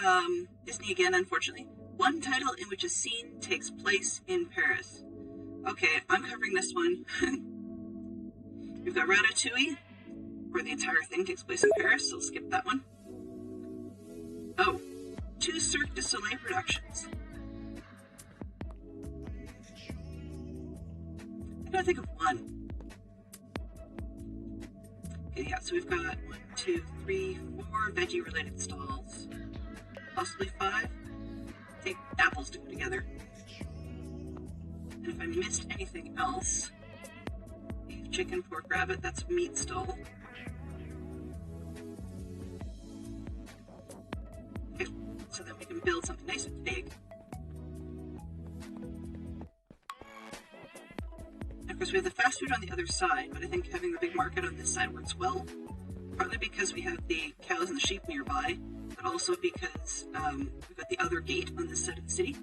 Disney again, unfortunately. One title in which a scene takes place in Paris. Okay, I'm covering this one. We've got Ratatouille, where the entire thing takes place in Paris, so we'll skip that one. Oh, 2 Cirque du Soleil productions. I gotta think of one. Okay, yeah, so we've got 1, 2, 3, 4 veggie-related stalls. Possibly 5. Take apples to go together. And if I missed anything else, beef, chicken, pork, rabbit, that's a meat stall. Okay, so then we can build something nice and big. And of course, we have the fast food on the other side, but I think having the big market on this side works well. Partly because we have the cows and the sheep nearby, but also because we've got the other gate on this side of the city.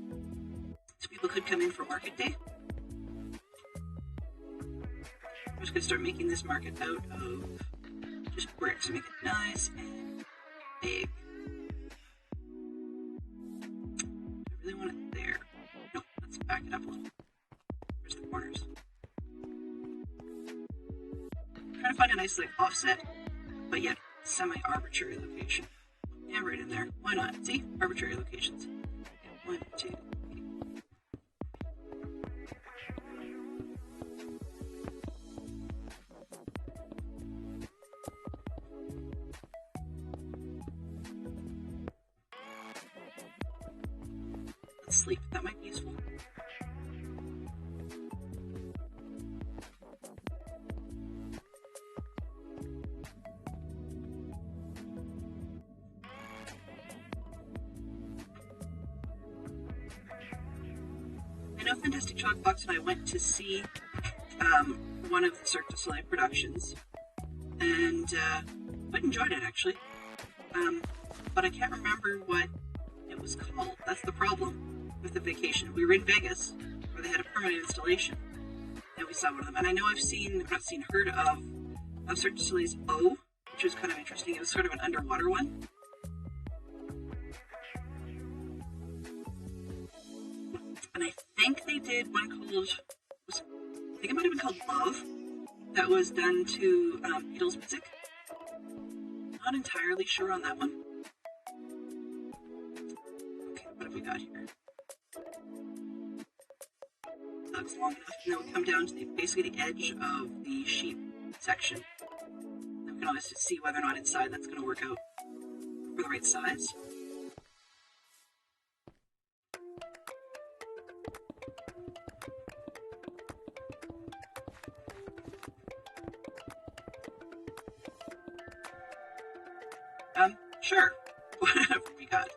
So people could come in for market day. I'm just going to start making this market out of just bricks to make it nice and big. I really want it there. Nope, let's back it up a little. Where's the corners? I'm trying to find a nice like offset, but yet semi-arbitrary location. Yeah, right in there. Why not? See? Arbitrary locations. Okay, 1, 2, 3. Let's sleep. That might be useful. I know Fantastic Chalkbox and I went to see one of the Cirque du Soleil productions, and quite enjoyed it actually. But I can't remember what it was called. That's the problem with the vacation. We were in Vegas, where they had a permanent installation, and we saw one of them. And I know heard of Cirque du Soleil's O, which was kind of interesting. It was sort of an underwater one. And I think they did one called, I think it might have been called Love, that was done to Beatles music. Not entirely sure on that one. Okay, what have we got here? That's long enough. And then we come down to basically the edge of the sheep section. And we can always just see whether or not inside that's going to work out for the right size. Sure. Whatever we got.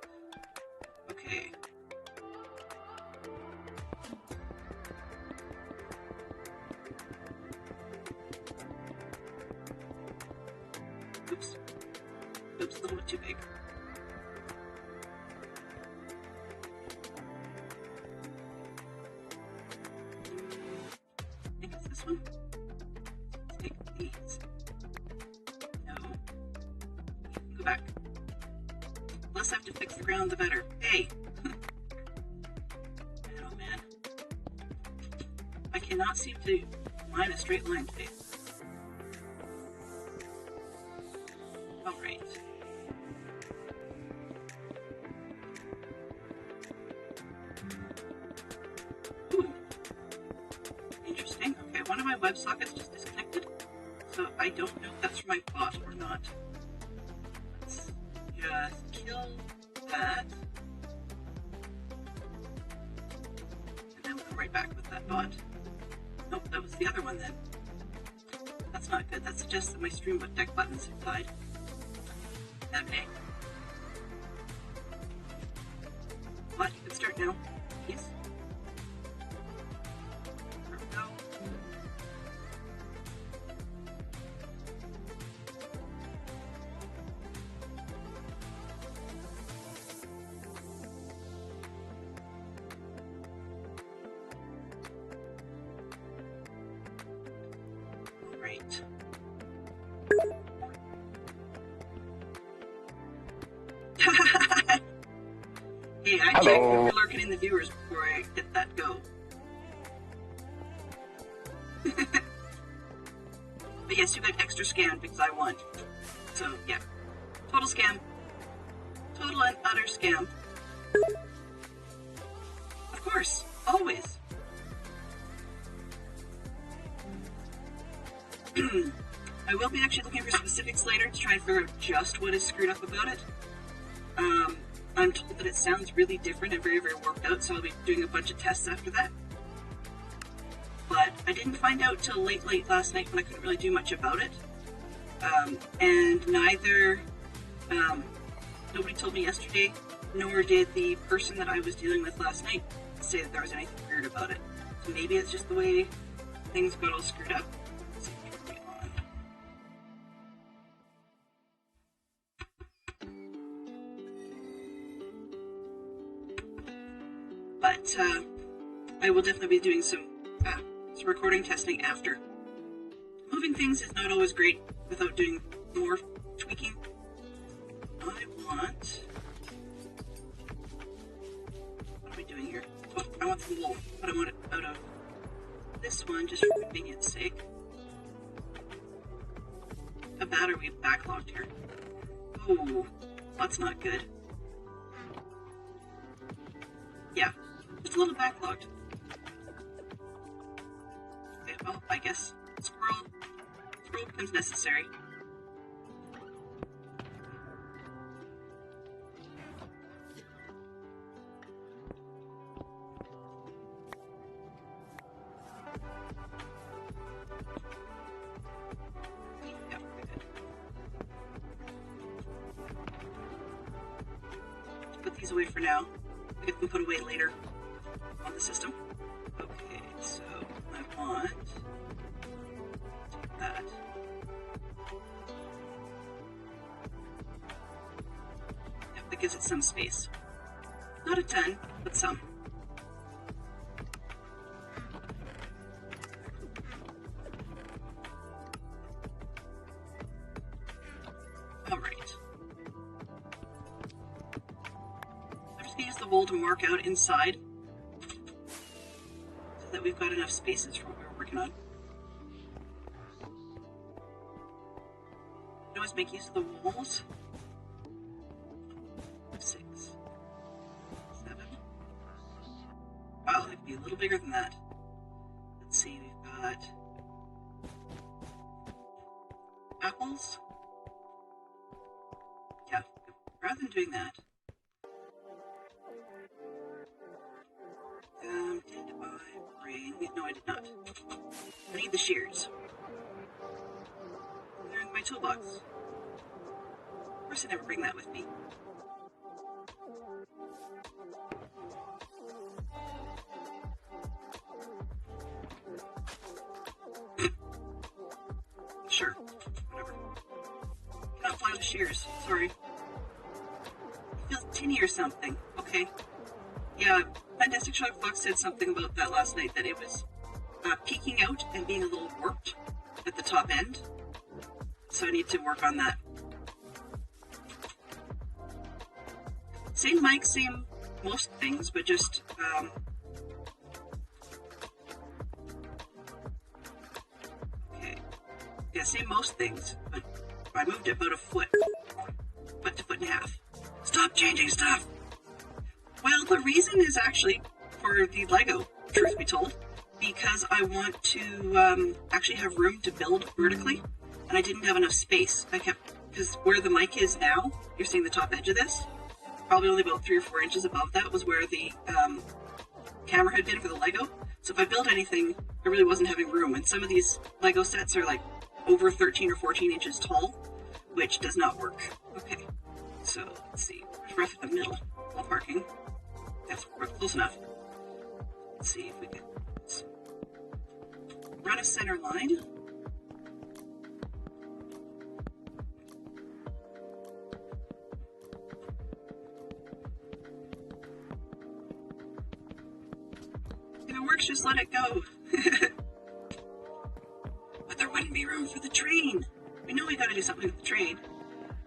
Okay. Oops. Oops, a little bit too big. I think it's this one. Let's take these. No. Go back. Less I have to fix the ground, the better. Hey! Oh man. I cannot seem to line a straight line today. Alright. Ooh. Interesting. Okay, one of my web sockets just disconnected. So I don't know if that's from my bot or not. Just kill that. And then we'll go right back with that bot. Nope, that was the other one then. That's not good. That suggests that my stream deck buttons have died. Okay. Bot, you can start now. Please. There we go. Right. Hey, I checked if you're lurking in the viewers before I hit that go. But yes, you got extra scam because I won. So, yeah. Total scam. Total and utter scam. Of course. Always. I will be actually looking for specifics later to try and figure out just what is screwed up about it. I'm told that it sounds really different and very, very worked out, so I'll be doing a bunch of tests after that. But I didn't find out till late last night when I couldn't really do much about it. And neither, nobody told me yesterday, nor did the person that I was dealing with last night say that there was anything weird about it. So maybe it's just the way things got all screwed up. But I will definitely be doing some recording testing after. Moving things is not always great without doing more tweaking. What am I doing here? Oh, I want some wool, but I want it out of this one just for convenience sake. How bad are we backlogged here? Ooh, that's not good. Yeah, just a little backlogged. Okay, well, I guess scroll becomes necessary. Yeah, good. Put these away for now. We can put away later on the system. Okay, so I want that. Yep, that gives it some space. Not a ton, but some. the wall to mark out inside so that we've got enough spaces for what we're working on. You can always make use of the walls. 6, 7. Wow, they could be a little bigger than that. Let's see, we've got apples. Yeah, rather than doing that, did I bring? No, I did not. I need the shears. They're in my toolbox. Of course, I never bring that with me. Sure, whatever. Cannot fly with shears. Sorry. It feels tinny or something. Okay. Yeah, Fantastic Shock Fox said something about that last night, that it was peeking out and being a little warped at the top end. So I need to work on that. Same mic, same most things, but just okay. Yeah, same most things, but I moved it about a foot to foot and a half. Stop changing stuff! Well, the reason is actually for the Lego, truth be told, because I want to actually have room to build vertically, and I didn't have enough space. Because where the mic is now, you're seeing the top edge of this, probably only about 3 or 4 inches above that was where the camera had been for the Lego. So if I built anything, I really wasn't having room, and some of these Lego sets are like over 13 or 14 inches tall, which does not work. Okay, so let's see, it's rough at the middle while parking. That's close enough. Let's see if we can run a center line. If it works, just let it go. But there wouldn't be room for the train. We know we gotta do something with the train.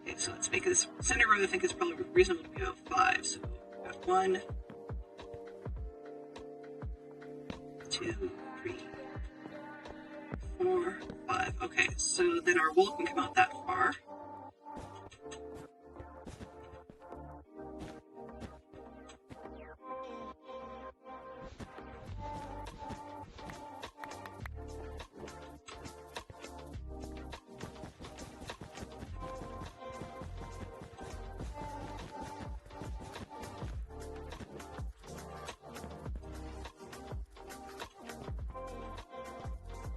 Okay, so let's make this center row. I think is probably reasonable to be about 5. So we've got 1, 2, 3, 4, 5. Okay, so then our wool can come out that far.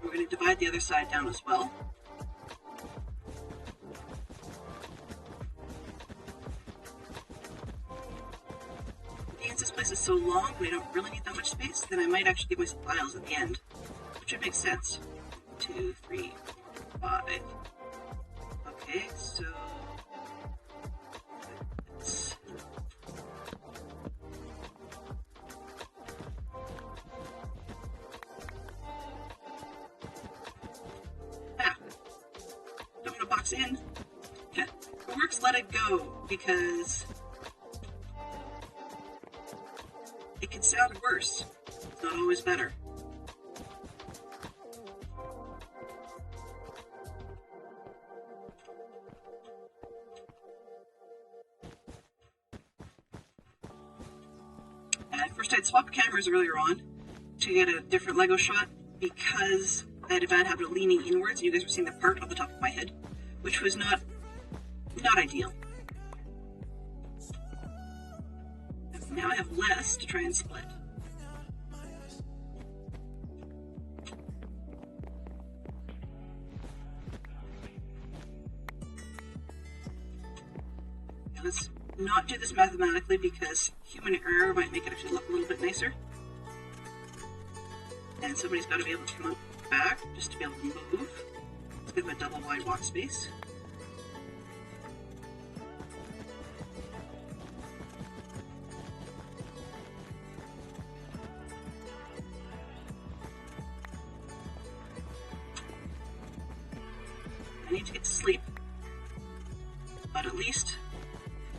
We're going to divide the other side down as well. Because this place is so long and I don't really need that much space, then I might actually give myself aisles at the end, which would make sense. 2, 3, 4, 5. Okay, so let's don't want to box in. Yeah. If it works, let it go, because it can sound worse. It's not always better. First I'd swapped cameras earlier on to get a different Lego shot, because I had a bad habit of leaning inwards, and you guys were seeing the part on the top of my head, which was not ideal. Now I have less to try and split. Now let's not do this mathematically, because human error might make it actually look a little bit nicer. And somebody's got to be able to come out back just to be able to move. Let's give them a double wide walk space. I need to get to sleep, but at least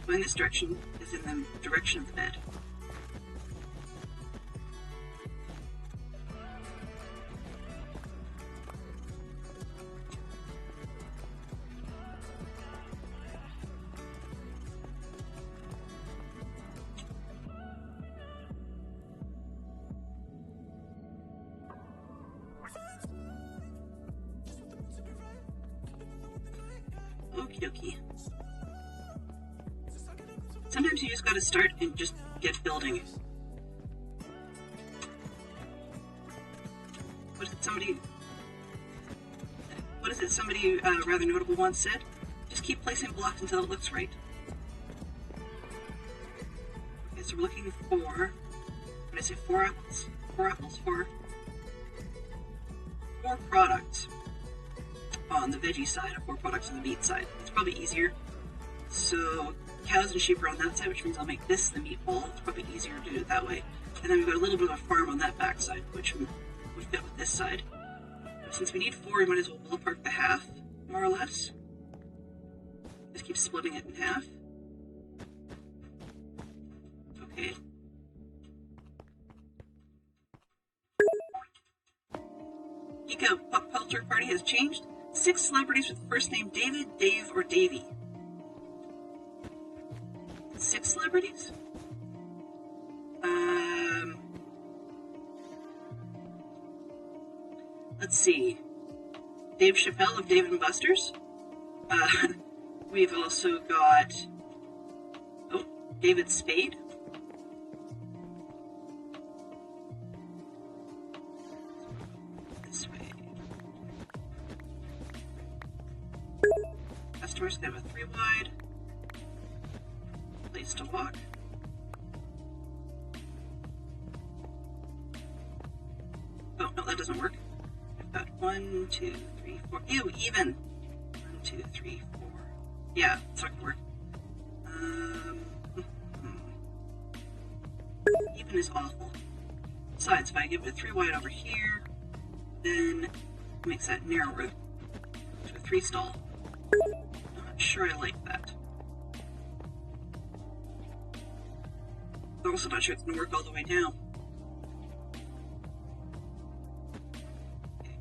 going this direction is in the direction of the bed. dokie. Sometimes you just gotta start and just get building. What is it somebody rather notable once said? Just keep placing blocks until it looks right. Okay, so we're looking for, what did I say, 4 apples? 4 apples for 4 products on the veggie side and 4 products on the meat side. It's probably easier. So cows and sheep are on that side, which means I'll make this the meat bowl. It's probably easier to do it that way. And then we've got a little bit of a farm on that back side, which would fit with this side. Since we need 4, we might as well ballpark the half, more or less. Just keep splitting it in half. Okay. Geek Out Pop Culture Party has changed. 6 celebrities with the first name David, Dave, or Davey. 6 celebrities? Let's see. Dave Chappelle of Dave and Buster's. We've also got David Spade. This way. Customers can have a 3 wide. Place to walk. Oh, no, that doesn't work. I've got 1, 2, 3, 4. Ew, even. 1, 2, 3, 4. Yeah, it's not gonna work. Even is awful. Besides, if I give it a 3 wide over here, then it makes that narrower to a 3 stall. I'm not sure I like that. I'm also not sure it's going to work all the way down. Okay.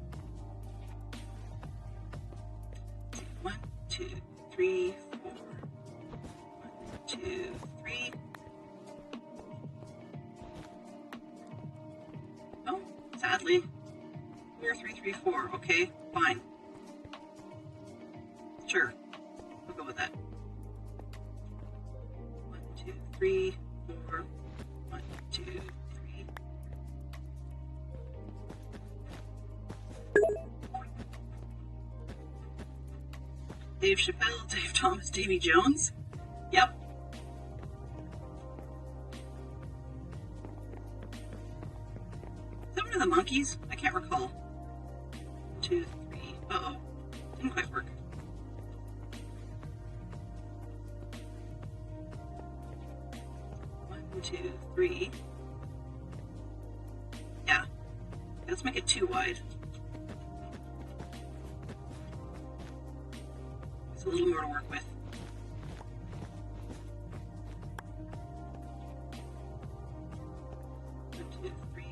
1, 2, 3, 4. 1, 2, 3. Oh, sadly. 4, 3, 3, 4. Okay, fine. Sure. We'll go with that. 1, 2, 3, 4. 1, 2, 3. Dave Chappelle, Dave Thomas, Davy Jones. Yep. Is that one of the monkeys? I can't recall. 2, 3. Uh-oh. Didn't quite work. 1, 2, 3. Yeah. Let's make it 2 wide. It's a little more to work with. 1, 2, 3.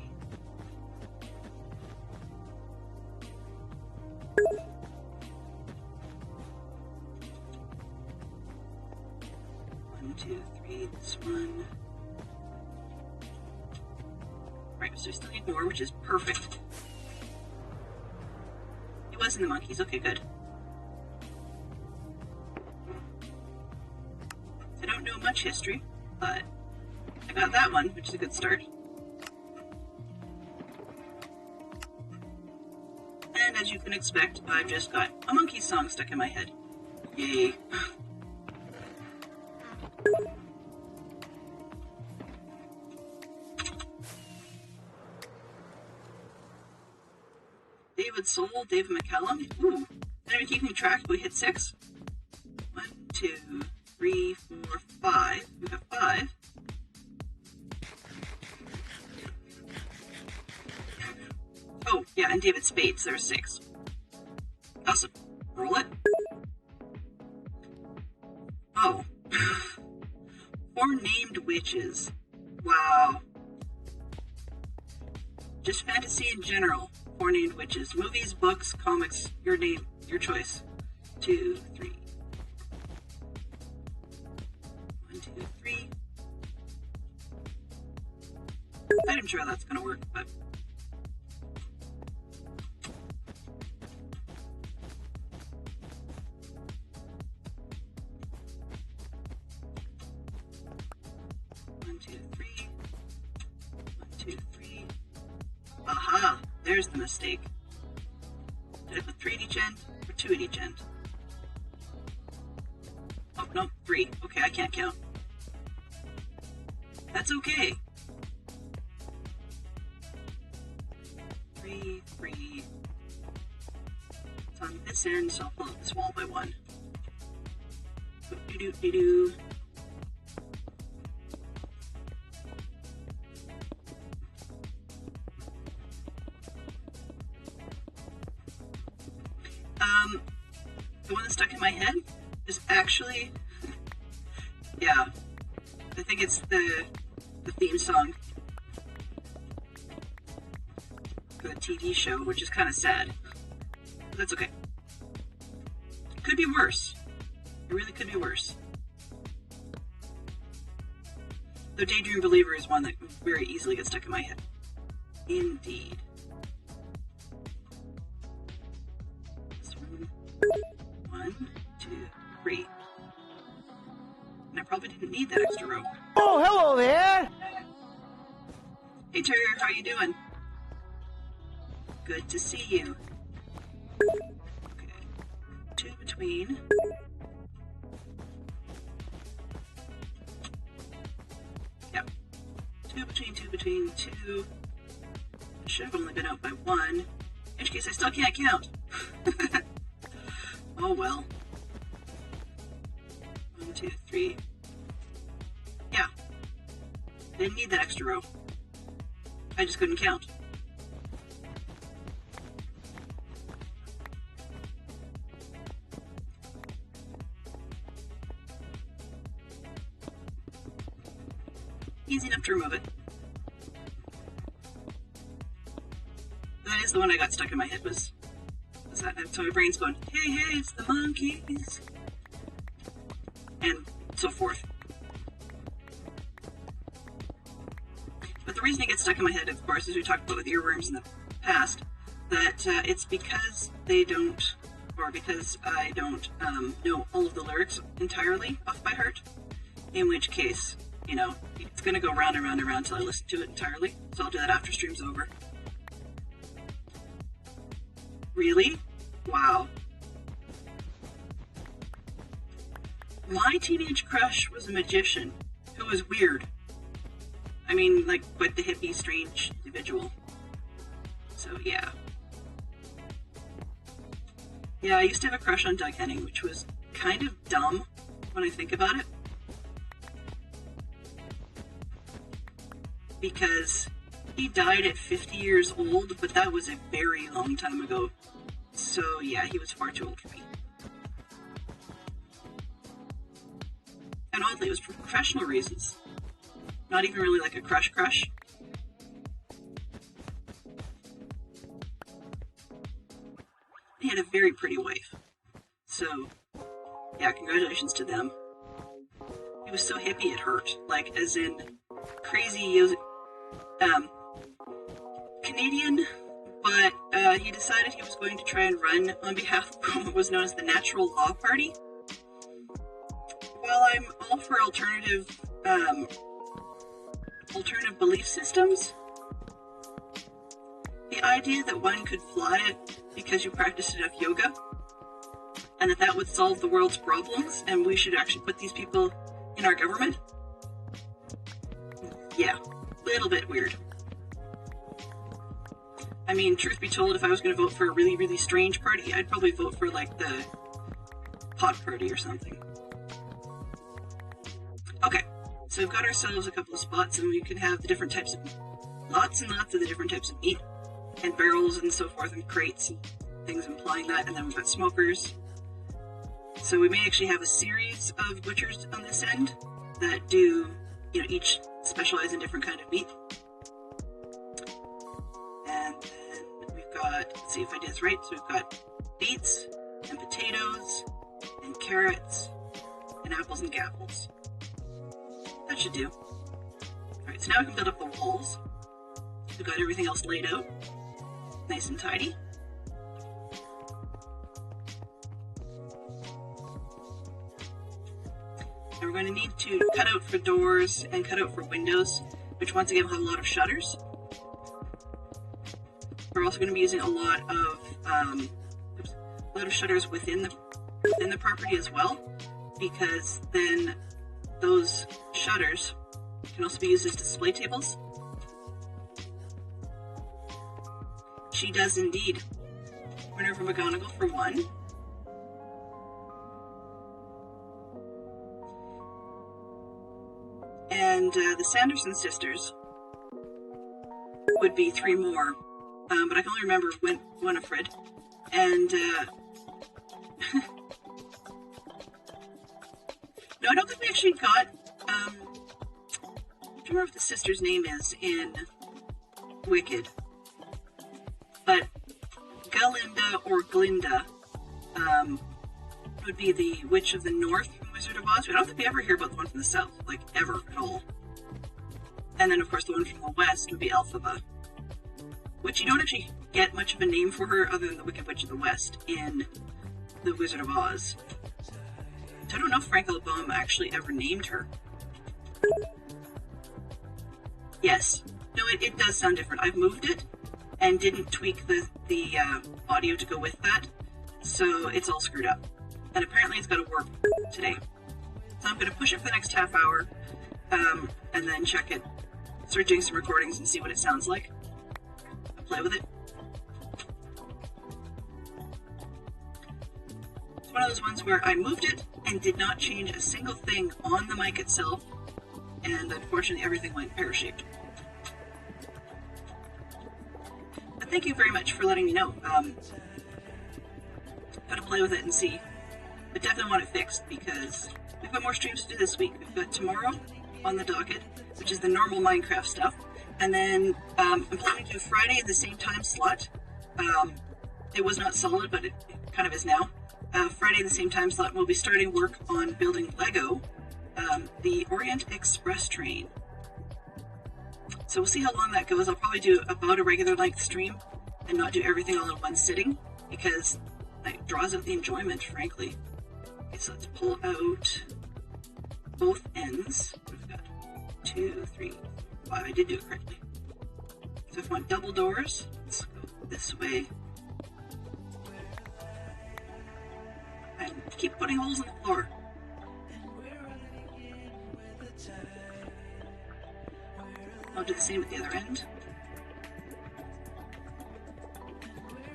1, 2, 3. This one. Right, so we still need more, which is perfect. It was in the monkeys. Okay, good. I don't know much history, but I got that one, which is a good start. And as you can expect, I've just got a monkey song stuck in my head. Yay. David Soul, David McCallum. Ooh. Are you keeping track? We hit 6. 1, 2, 3, 4, 5. We got 5. Oh, yeah, and David Spades, there's 6. Awesome. Roll it. Oh. 4 named witches. Wow. Just fantasy in general. 4 named witches. Movies, books, comics, your name, your choice. 2, 3. 1, 2, 3. I'm sure that's gonna work, but There's the mistake. Did I put 3 at each end or 2 at each end? Oh, no, 3. Okay, I can't count. That's okay. 3, 3. It's on this end, so I'll pull up this wall by 1. So, doo-doo-doo-doo. The one that stuck in my head is actually, yeah, I think it's the theme song for the TV show, which is kind of sad. But that's okay. Could be worse. It really could be worse. Though Daydream Believer is one that very easily gets stuck in my head. Indeed. This one. 1, 2, 3. And I probably didn't need that extra row. Oh, hello there! Hey Terrier, how you doing? Good to see you. Okay. 2 between. Yep. 2 between, 2 between, 2. I should have only been out by 1. In which case I still can't count. Oh well. 1, 2, 3. Yeah. Didn't need that extra row. I just couldn't count. Easy enough to remove it. That is the one I got stuck in my head was that. So my brain's going, hey, hey, it's the monkeys. And so forth. But the reason it gets stuck in my head, of course, as we talked about with earworms in the past, that it's because they don't, or because I don't know all of the lyrics entirely off by heart. In which case, you know, it's going to go round and round and round until I listen to it entirely. So I'll do that after stream's over. Really? Wow. My teenage crush was a magician who was weird. I mean, like, quite the hippie, strange individual. So, yeah. Yeah, I used to have a crush on Doug Henning, which was kind of dumb when I think about it. Because he died at 50 years old, but that was a very long time ago. So, yeah, he was far too old for me. And oddly, it was for professional reasons. Not even really like a crush. He had a very pretty wife. So, yeah, congratulations to them. He was so hippie it hurt. Like, as in, crazy, Canadian, but he decided he was going to try and run on behalf of what was known as the Natural Law Party. While I'm all for alternative belief systems, the idea that one could fly because you practiced enough yoga, and that would solve the world's problems, and we should actually put these people in our government, yeah, little bit weird. I mean, truth be told, if I was going to vote for a really, really strange party, I'd probably vote for, like, the Pot Party or something. Okay, so we've got ourselves a couple of spots, and we can have the different types of, lots and lots of the different types of meat, and barrels and so forth, and crates and things implying that, and then we've got smokers. So we may actually have a series of butchers on this end that do, you know, each specialize in different kind of meat. And then we've got, let's see if I did this right, so we've got beets, and potatoes, and carrots, and apples and gapples. That should do. Alright, so now we can build up the walls. We've got everything else laid out. Nice and tidy. And we're going to need to cut out for doors and cut out for windows, which once again will have a lot of shutters. Of we're also going to be using a lot of shutters within the property as well, because then those shutters can also be used as display tables. She does indeed. Minerva McGonagall for one. And the Sanderson sisters would be three more, but I can only remember Winifred. And no, I don't think we actually got. I don't remember what the sister's name is in Wicked, but Galinda or Glinda would be the Witch of the North from Wizard of Oz. I don't think we ever hear about the one from the South, like ever at all. And then, of course, the one from the West would be Elphaba, which you don't actually get much of a name for her other than the Wicked Witch of the West in the Wizard of Oz. So I don't know if Frank L. Baum actually ever named her. Yes. No, it does sound different. I've moved it and didn't tweak the audio to go with that, so it's all screwed up. And apparently it's got to work today. So I'm going to push it for the next half hour, and then check it, start doing some recordings and see what it sounds like. I'll play with it. It's one of those ones where I moved it and did not change a single thing on the mic itself, and unfortunately everything went pear-shaped. But thank you very much for letting me know. Gotta play with it and see. But definitely want it fixed because we've got more streams to do this week. We've got tomorrow on the docket, which is the normal Minecraft stuff. And then I'm planning to do Friday at the same time slot. It was not solid, but it kind of is now. Friday at the same time slot, we'll be starting work on building Lego, the Orient Express train. So we'll see how long that goes. I'll probably do about a regular length stream and not do everything all in one sitting because it draws out the enjoyment, frankly. Okay, so let's pull out both ends. We've got 2, 3, 5. I did do it correctly. So if I want double doors, let's go this way. And keep putting holes in the floor. I'll do the same at the other end.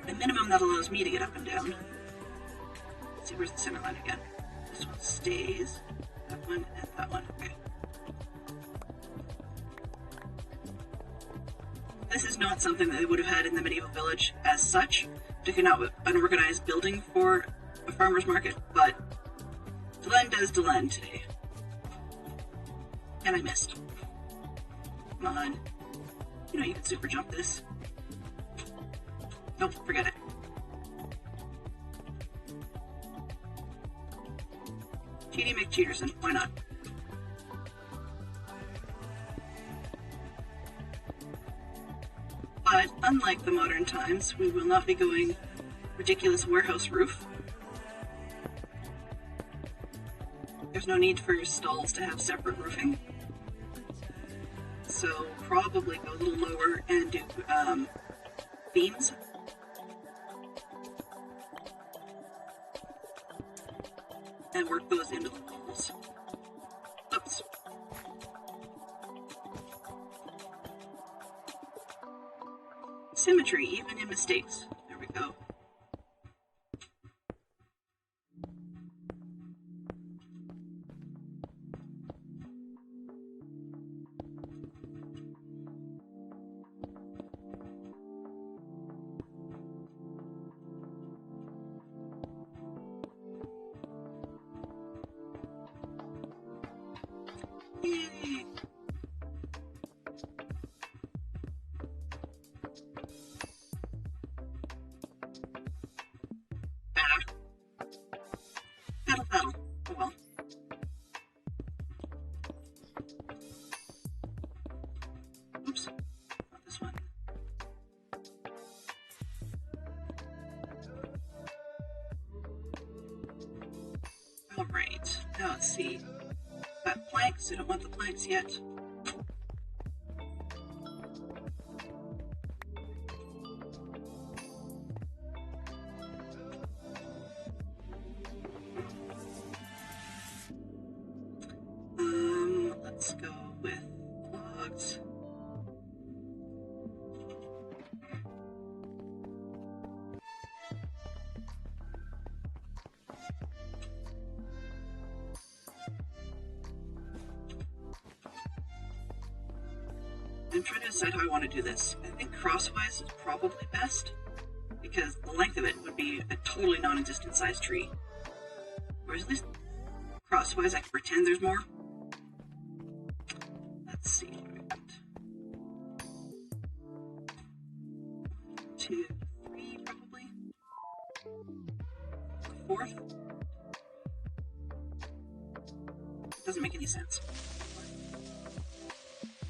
The minimum that allows me to get up and down. Let's see, where's the center line again? This one stays. That one and that one. Okay. This is not something that they would have had in the medieval village as such, particularly not an organized building for a farmer's market, but Delenn does Delenn today. And I missed. Come on. You know you can super jump this. Nope, forget it. Cheaty McCheaterson, why not? But unlike the modern times, we will not be going ridiculous warehouse roof. There's no need for stalls to have separate roofing. So probably go a little lower and do beams. And work those into the walls. Oops. Symmetry, even in mistakes. There we go. Yay. Battle. Oh well. Oops. Not this one. Alright. Now let's see. Got planks. I don't want the planks yet. I'm trying to decide how I want to do this. I think crosswise is probably best, because the length of it would be a totally non-existent size tree. Whereas at least crosswise I can pretend there's more. Let's see. 2, 3 probably. 4th. Doesn't make any sense.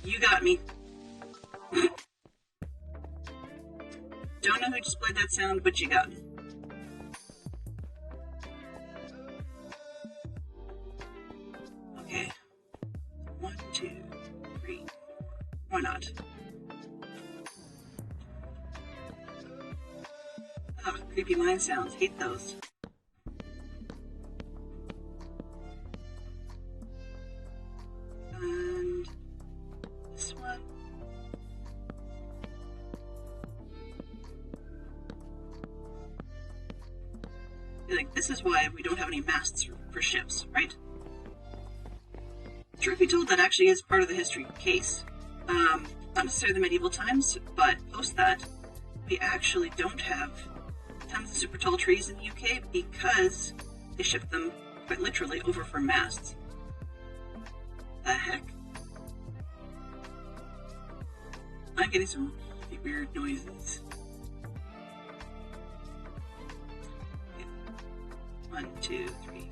You got me. Don't know who just played that sound, but you got me. Okay. 1, 2, 3, 4. Why not? Oh, creepy mine sounds. Hate those. And this one. Like, this is why we don't have any masts for ships, right? Truth be told, that actually is part of the history case. Not necessarily the medieval times, but post that, we actually don't have tons of super tall trees in the UK because they shipped them quite literally over for masts. The heck? I'm getting some really weird noises. 1, 2, 3,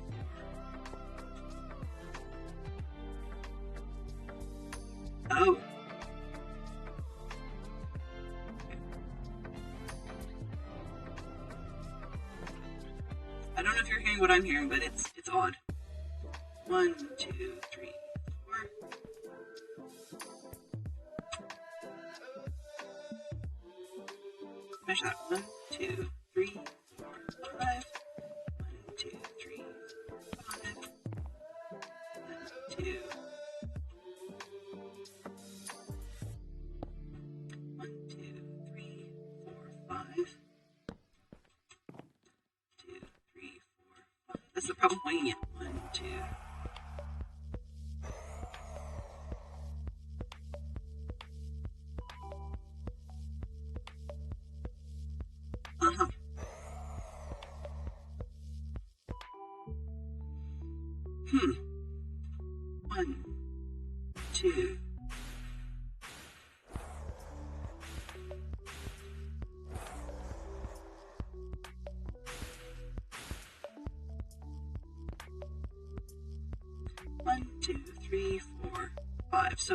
4. Oh. I don't know if you're hearing what I'm hearing, but it's odd. 1, 2, 3, 4. Measure that. 1, 2, 3, 4, 5. 1, 2, 3, 5. 1, 2. 1, 2, 3, 4, 5. 2, 3, 4, 5. That's the problem winging it. 1, 2. Uh-huh. Hmm. 1, 2. One, 2, 3, 4, 5. So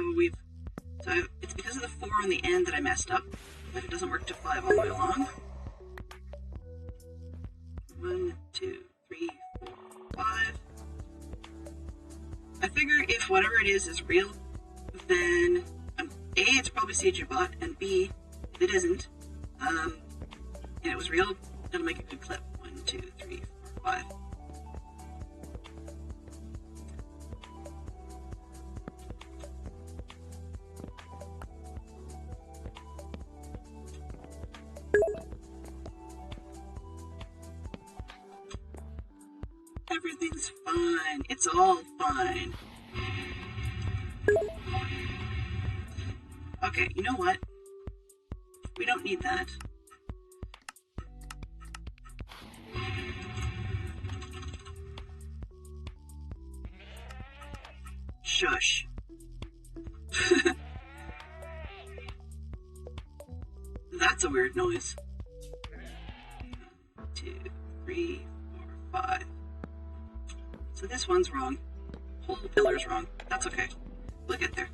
it's because of the 4 on the end that I messed up, that it doesn't work to 5 all the way along. 1, 2, 3, 4, 5. I figure if whatever it is real, then A, it's probably stage you bought, and B, if it isn't, and it was real, it'll make a good clip. 1, 2, 3, 4, 5. Everything's fine. It's all fine. Okay, you know what? We don't need that. Shush. That's a weird noise. 1, 2, 3, 4, 5. So this one's wrong. Whole pillar's wrong. That's okay. We'll get there.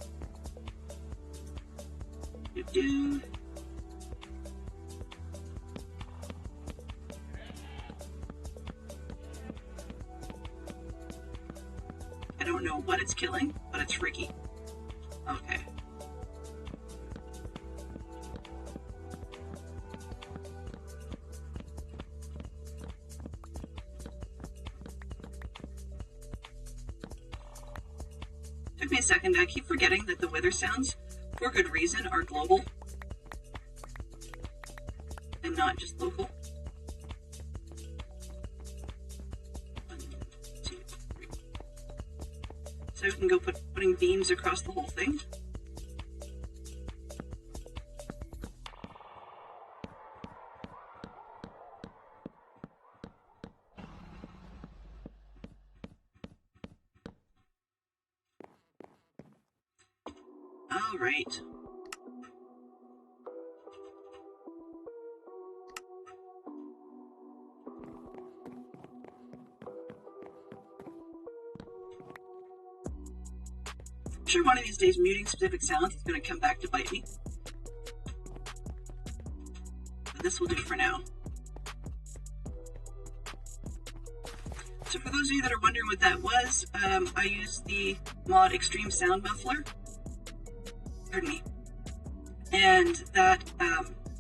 Do. I don't know what it's killing, but it's freaky. Okay. Took me a second. I keep forgetting that the weather sounds, for good reason, are global and not just local. 1, 2, 3. So we can go putting beams across the whole thing. All right. I'm sure one of these days muting specific sounds is going to come back to bite me. But this will do for now. So for those of you that are wondering what that was, I used the mod Extreme Sound Muffler. Pardon me. And that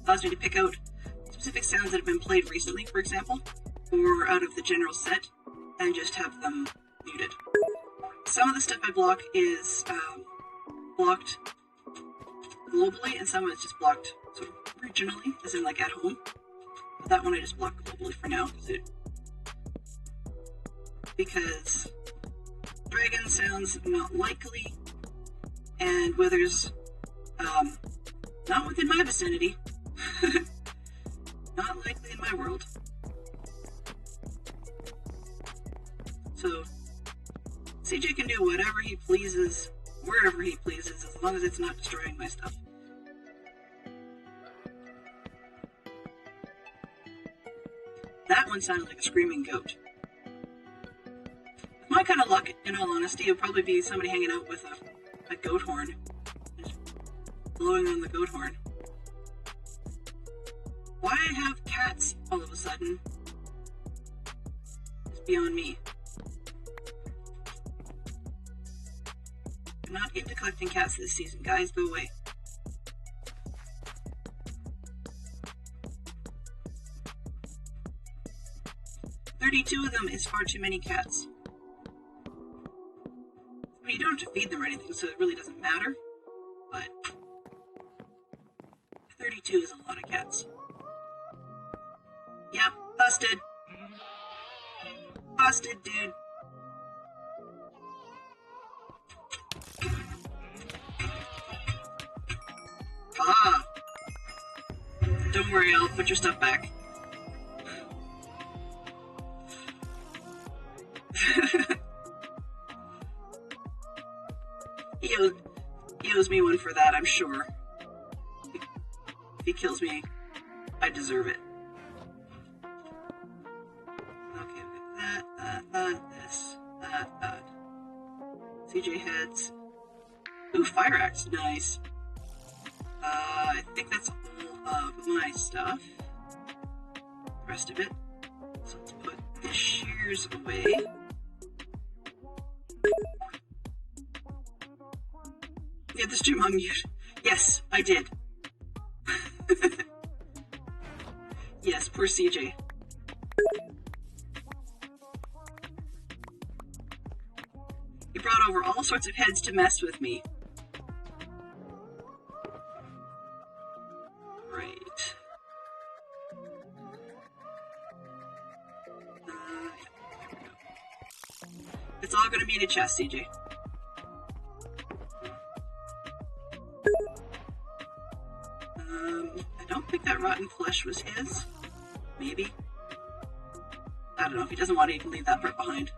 allows me to pick out specific sounds that have been played recently, for example, or out of the general set, and just have them muted. Some of the stuff I block is blocked globally, and some of it's just blocked sort of regionally, as in like at home. But that one I just blocked globally for now, because dragon sounds not likely, and withers not within my vicinity. Not likely in my world. So CJ can do whatever he pleases, wherever he pleases, as long as it's not destroying my stuff. That one sounded like a screaming goat. With my kind of luck, in all honesty, it'll probably be somebody hanging out with a goat horn, just blowing on the goat horn. Why I have cats all of a sudden is beyond me. I'm not into collecting cats this season, guys. Go away. "32 of them is far too many cats." I mean, you don't have to feed them or anything, so it really doesn't matter. But 32 is a lot of cats. Yep, busted. Busted, dude. Ah. Don't worry, I'll put your stuff back. He owes me one for that, I'm sure. If he kills me, I deserve it. Okay, that, this, that. CJ heads. Ooh, fire axe, nice. I think that's all of my stuff. The rest of it. So let's put the shears away. Get the stream on mute. Yes, I did. Yes, poor CJ. He brought over all sorts of heads to mess with me. Right. It's all going to be in a chest, CJ. I don't think that rotten flesh was his. Maybe. I don't know. If he doesn't want to, he can leave that part behind.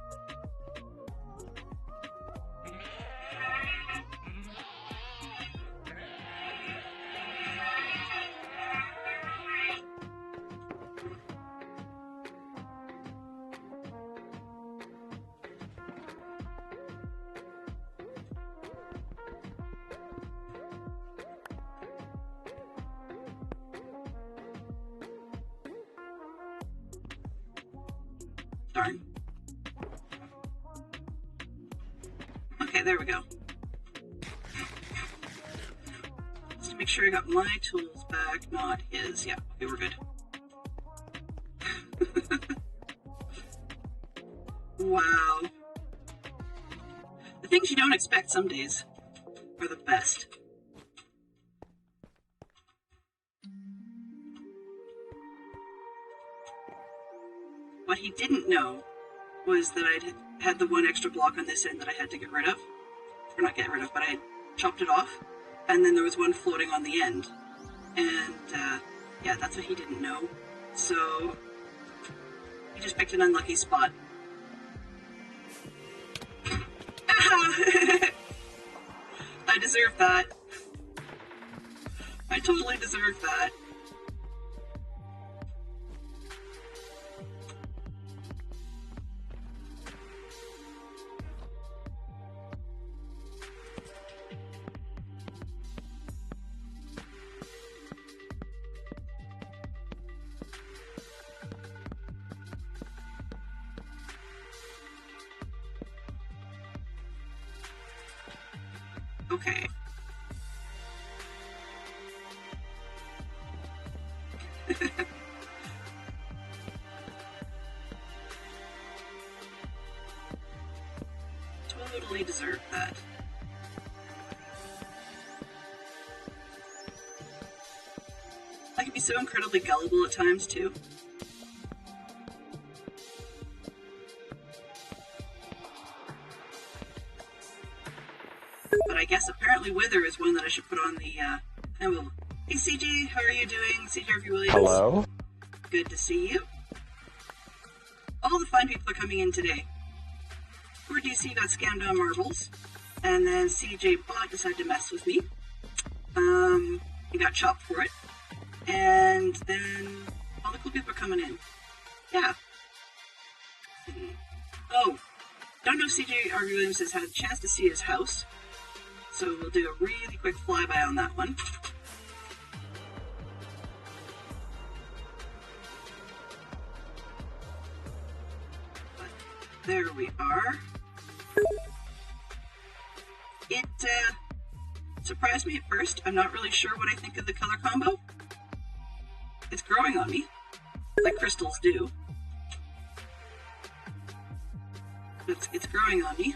Darn. Okay, there we go. Just to make sure I got my tools back, not his. Yeah, okay, we're good. Wow. The things you don't expect some days are the best. What he didn't know was that I'd had the one extra block on this end that I had to get rid of. Or not get rid of, but I had chopped it off. And then there was one floating on the end. And, yeah, that's what he didn't know. So, he just picked an unlucky spot. Ah! I deserve that. I totally deserve that. Okay. Totally deserve that. I can be so incredibly gullible at times, too. But I guess apparently Wither is one that I should put on the, envelope. Hey CJ, how are you doing? CJ Harvey Williams. Hello? Good to see you. All the fine people are coming in today. Poor DC got scammed on marbles, and then CJ Bot decided to mess with me. He got chopped for it, and then all the cool people are coming in. Yeah. Oh, don't know if CJ Harvey Williams has had a chance to see his house, so we'll do a really quick flyby on that one. There we are. It surprised me at first. I'm not really sure what I think of the color combo. It's growing on me, like crystals do. It's growing on me.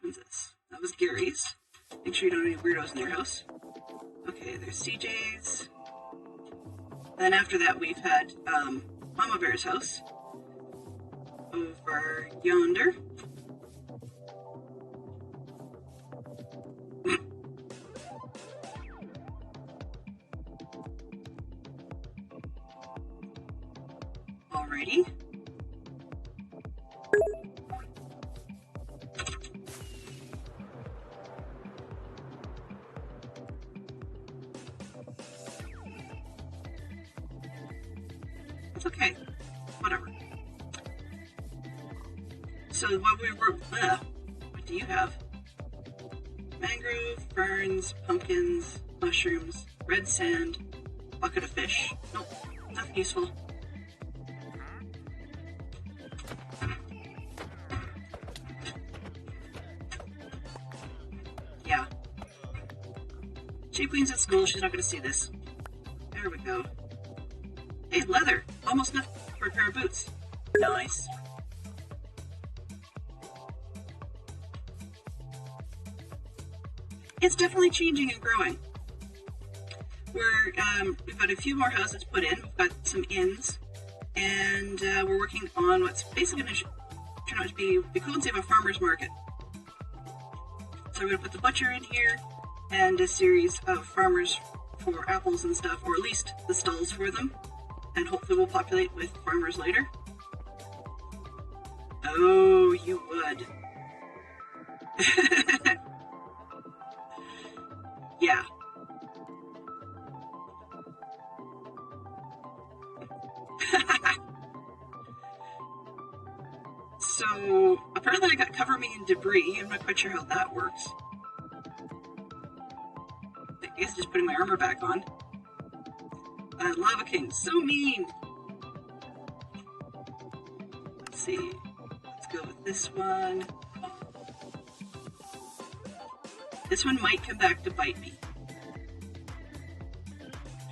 What's this? That was Gary's. Make sure you don't have any weirdos in your house. Okay, there's CJ's. Then after that, we've had Mama Bear's house over yonder. Alrighty. It's okay. Whatever. So what we were, what do you have? Mangrove, ferns, pumpkins, mushrooms, red sand, bucket of fish. Nope, nothing useful. Yeah. She Queen's at school, she's not gonna see this. There we go. Hey, leather! Almost enough for a pair of boots. Nice. It's definitely changing and growing. We've got a few more houses put in. We've got some inns, and we're working on what's basically going to turn out to be the equivalent of a farmer's market. So we're going to put the butcher in here, and a series of farmers for apples and stuff, or at least the stalls for them, and hopefully we'll populate with farmers later. Oh, you would. Yeah. So, apparently I got cover me in debris. I'm not quite sure how that works. I guess just putting my armor back on. Lava King, so mean! Let's see. Let's go with this one. This one might come back to bite me.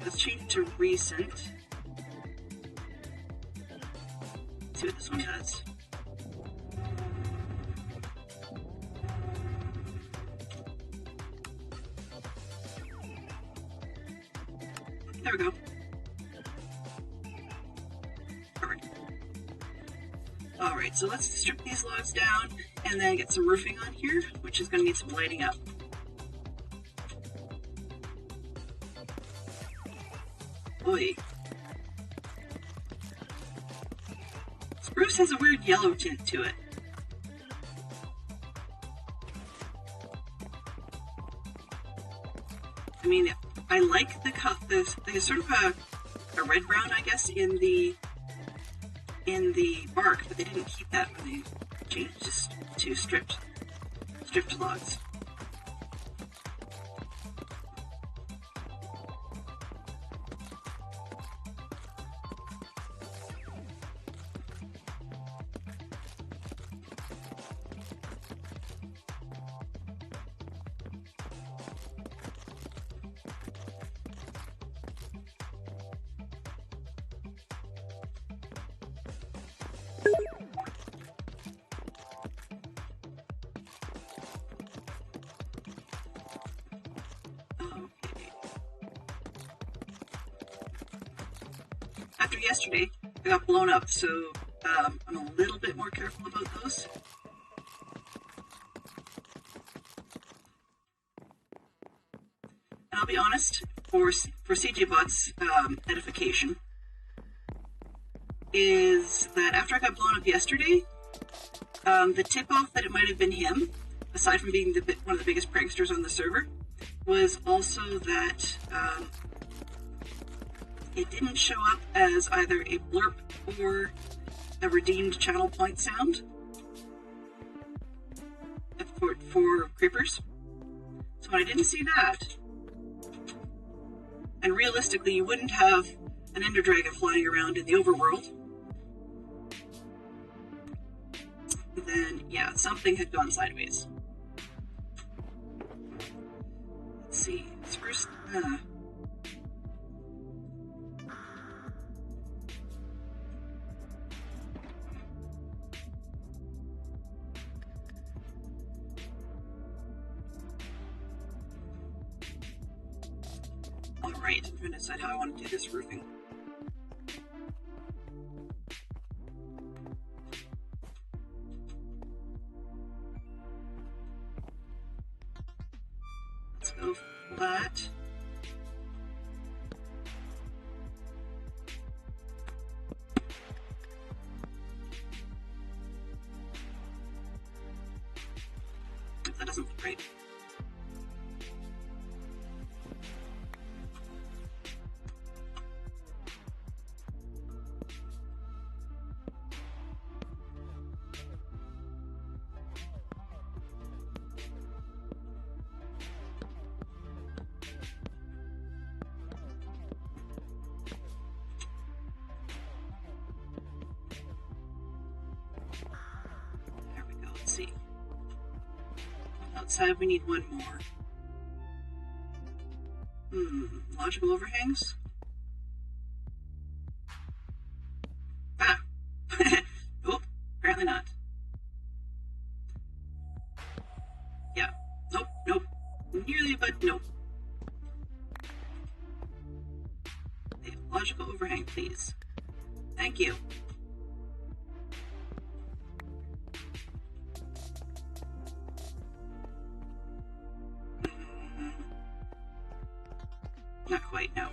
Let's change it to recent. Let's see what this one does. There we go. Perfect. Alright, so let's strip these logs down and then get some roofing on here, which is going to need some lighting up. Boy. Spruce has a weird yellow tint to it. mean, I like the sort of a red brown, I guess, in the bark, but they didn't keep that when they changed this to stripped logs. After yesterday, I got blown up, so I'm a little bit more careful about those. And I'll be honest, for CJBot's edification, is that after I got blown up yesterday, the tip-off that it might have been him, aside from being one of the biggest pranksters on the server, was also that it didn't show up as either a blurp or a redeemed channel point sound for creepers. So when I didn't see that, and realistically you wouldn't have an ender dragon flying around in the overworld, then yeah, something had gone sideways. Let's see, spruce. Alright, I'm trying to decide how I want to do this roofing. Let's go flat. That doesn't look right. See. Outside we need one more. Logical overhangs? Ah! Nope, apparently not. Yeah. Nope. Nearly, but nope. Okay, logical overhang, please. Thank you. Not quite, no.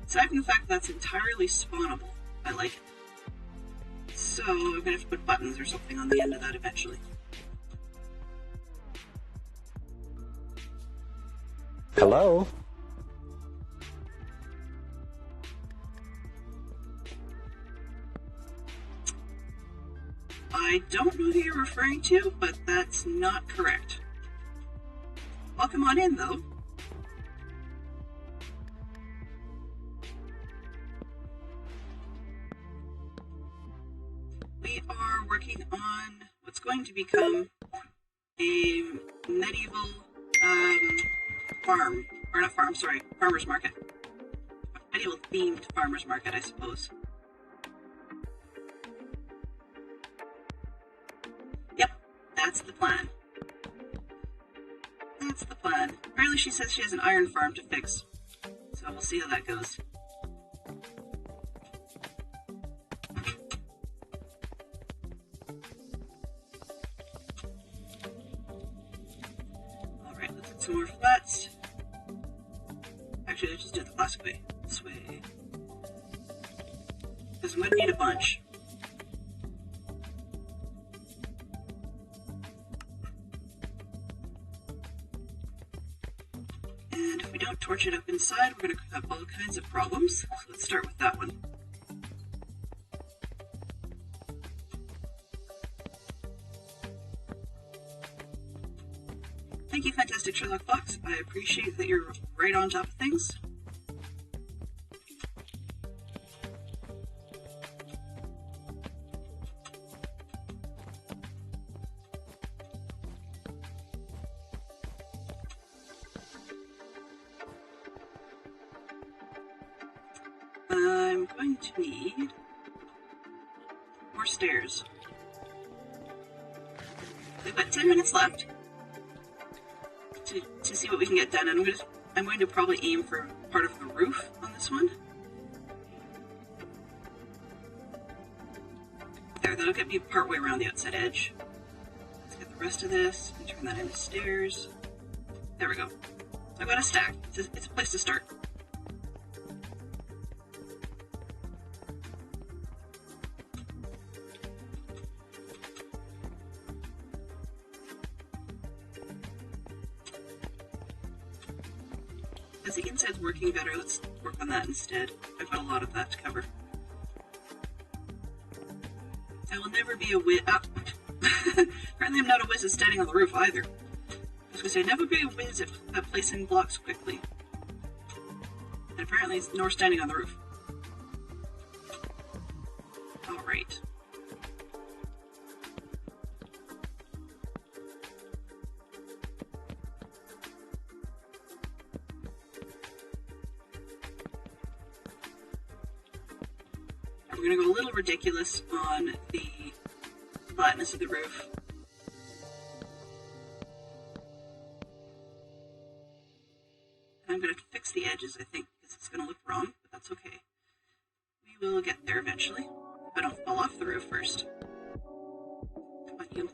Aside from the fact that that's entirely spawnable, I like it. So I'm gonna have to put buttons or something on the end of that eventually. Hello? I don't know who you're referring to, but that's not correct. Welcome on in, though. We are working on what's going to become a medieval farm, or not farm, sorry, farmer's market. Medieval themed farmer's market, I suppose. That's the plan. That's the plan. Apparently she says she has an iron farm to fix. So we'll see how that goes. Alright, let's get some more flats. Actually, let's just do it the classic way. This way. Because I'm going to need a bunch. And if we don't torch it up inside, we're going to have all kinds of problems. So let's start with that one. Thank you, Fantastic Sherlock Fox. I appreciate that you're right on top of things. I'm going to need more stairs. We've got 10 minutes left to see what we can get done, and I'm going to probably aim for part of the roof on this one. There, that'll get me part way around the outside edge. Let's get the rest of this and turn that into stairs. There we go. So I've got a stack. It's a place to start. As the inside's working better, let's work on that instead. I've got a lot of that to cover. I will never be a whiz. Apparently I'm not a whiz at standing on the roof either. I was going to say, never be a whiz at placing blocks quickly. And apparently nor standing on the roof. Alright. We're going to go a little ridiculous on the flatness of the roof. And I'm going to fix the edges, I think, because it's going to look wrong, but that's okay. We will get there eventually, if I don't fall off the roof first. Come on, you.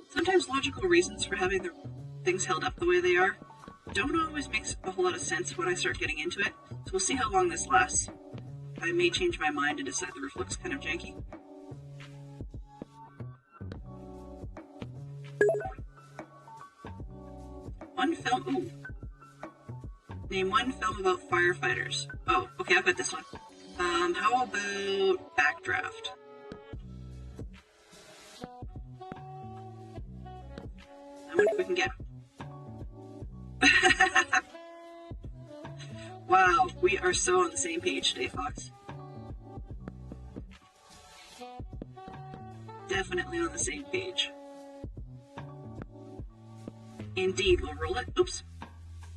Sometimes logical reasons for having the things held up the way they are don't always make a whole lot of sense when I start getting into it, so we'll see how long this lasts. I may change my mind and decide the roof looks kind of janky. One film, ooh. Name one film about firefighters. Oh, okay, I've got this one. How about Backdraft? I wonder if we can get... Wow, we are so on the same page today, Fox. Definitely on the same page. Indeed, we'll roll it. Oops.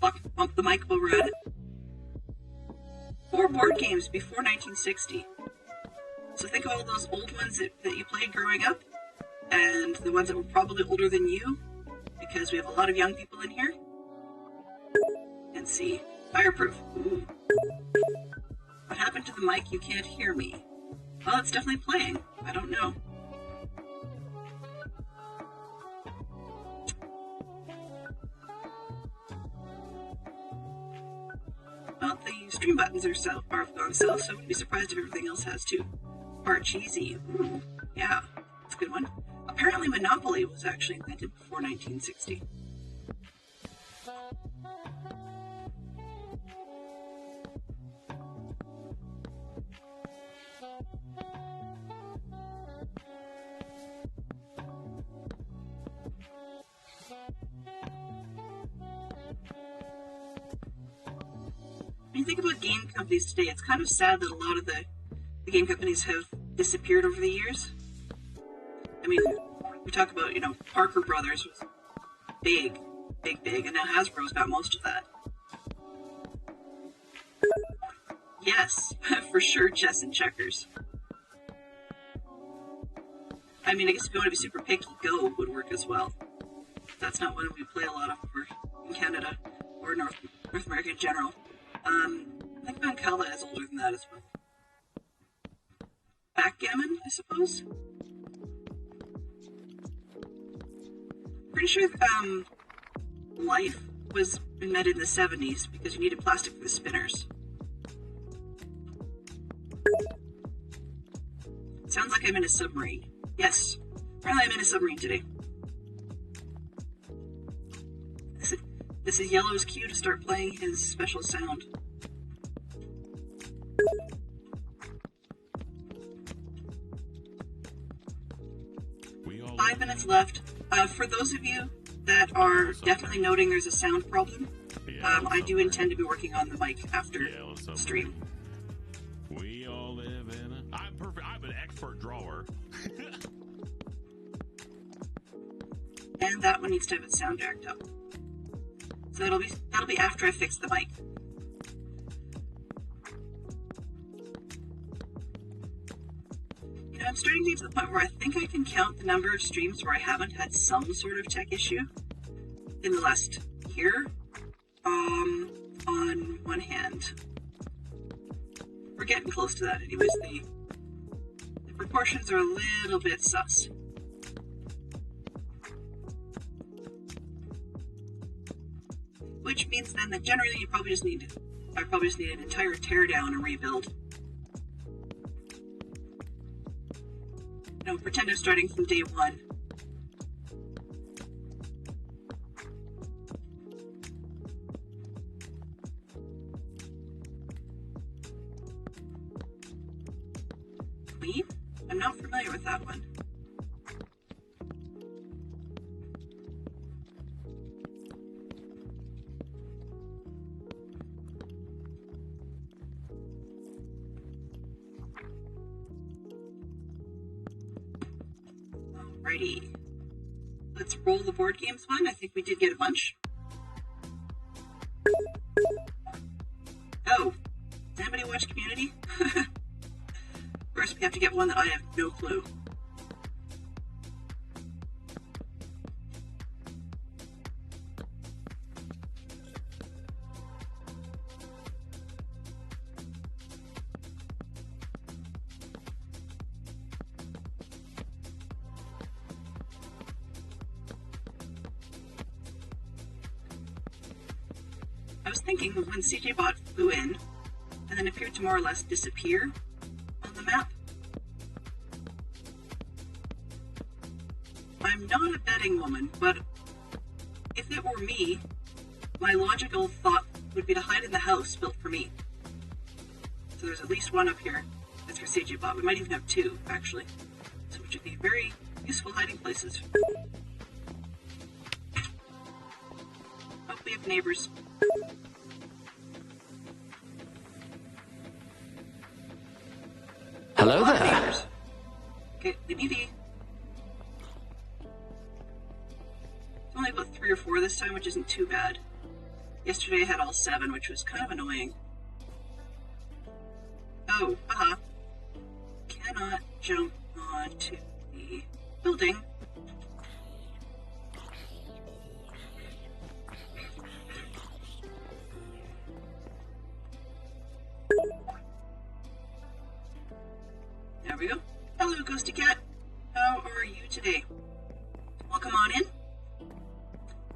Bump the mic while we're at it. 4 board games before 1960. So think of all those old ones that you played growing up, and the ones that were probably older than you, because we have a lot of young people in here. And see. Fireproof. Ooh. What happened to the mic? You can't hear me. Well, it's definitely playing. I don't know. Well, the stream buttons are gone south, so I wouldn't be surprised if everything else has too. Part cheesy. Ooh, yeah, that's a good one. Apparently Monopoly was actually invented before 1960. When you think about game companies today, it's kind of sad that a lot of the game companies have disappeared over the years. I mean, we talk about, Parker Brothers was big, and now Hasbro's got most of that. Yes, for sure, chess and checkers. I mean, I guess if you want to be super picky, Go would work as well. That's not one we play a lot of over in Canada or North America in general. I think Mancala is older than that as well. Backgammon, I suppose? pretty sure life was invented in the 70s because you needed plastic for the spinners. Sounds like I'm in a submarine. Yes, apparently I'm in a submarine today. This is Yellow's cue to start playing his special sound. We all 5 minutes left. For those of you that are definitely noting there's a sound problem, I do intend to be working on the mic after the stream. We all live in a... I'm perfect. I'm an expert drawer. And that one needs to have its sound jacked up. So that'll be after I fix the mic. You know, I'm starting to get to the point where I think I can count the number of streams where I haven't had some sort of tech issue in the last year. On one hand. We're getting close to that anyways. The proportions are a little bit sus. Which means then that generally I probably just need an entire teardown and rebuild. No, pretend I'm starting from day one. Queen? I'm not familiar with that one. Alrighty. Let's roll the board games one. I think we did get a bunch. Oh, does anybody watch Community? First, we have to get one that I have no clue. I was thinking when CJ Bot flew in and then appeared to more or less disappear on the map. I'm not a betting woman, but if it were me, my logical thought would be to hide in the house built for me. So there's at least one up here that's for CJ Bot. We might even have two, actually. So which would be very useful hiding places. Oh, we have neighbors. Hello there. Okay, maybe. It's only about 3 or 4 this time, which isn't too bad. Yesterday I had all 7, which was kind of annoying. Oh, cannot jump onto the building. There we go. Hello, Ghosty Cat. How are you today? Welcome on in.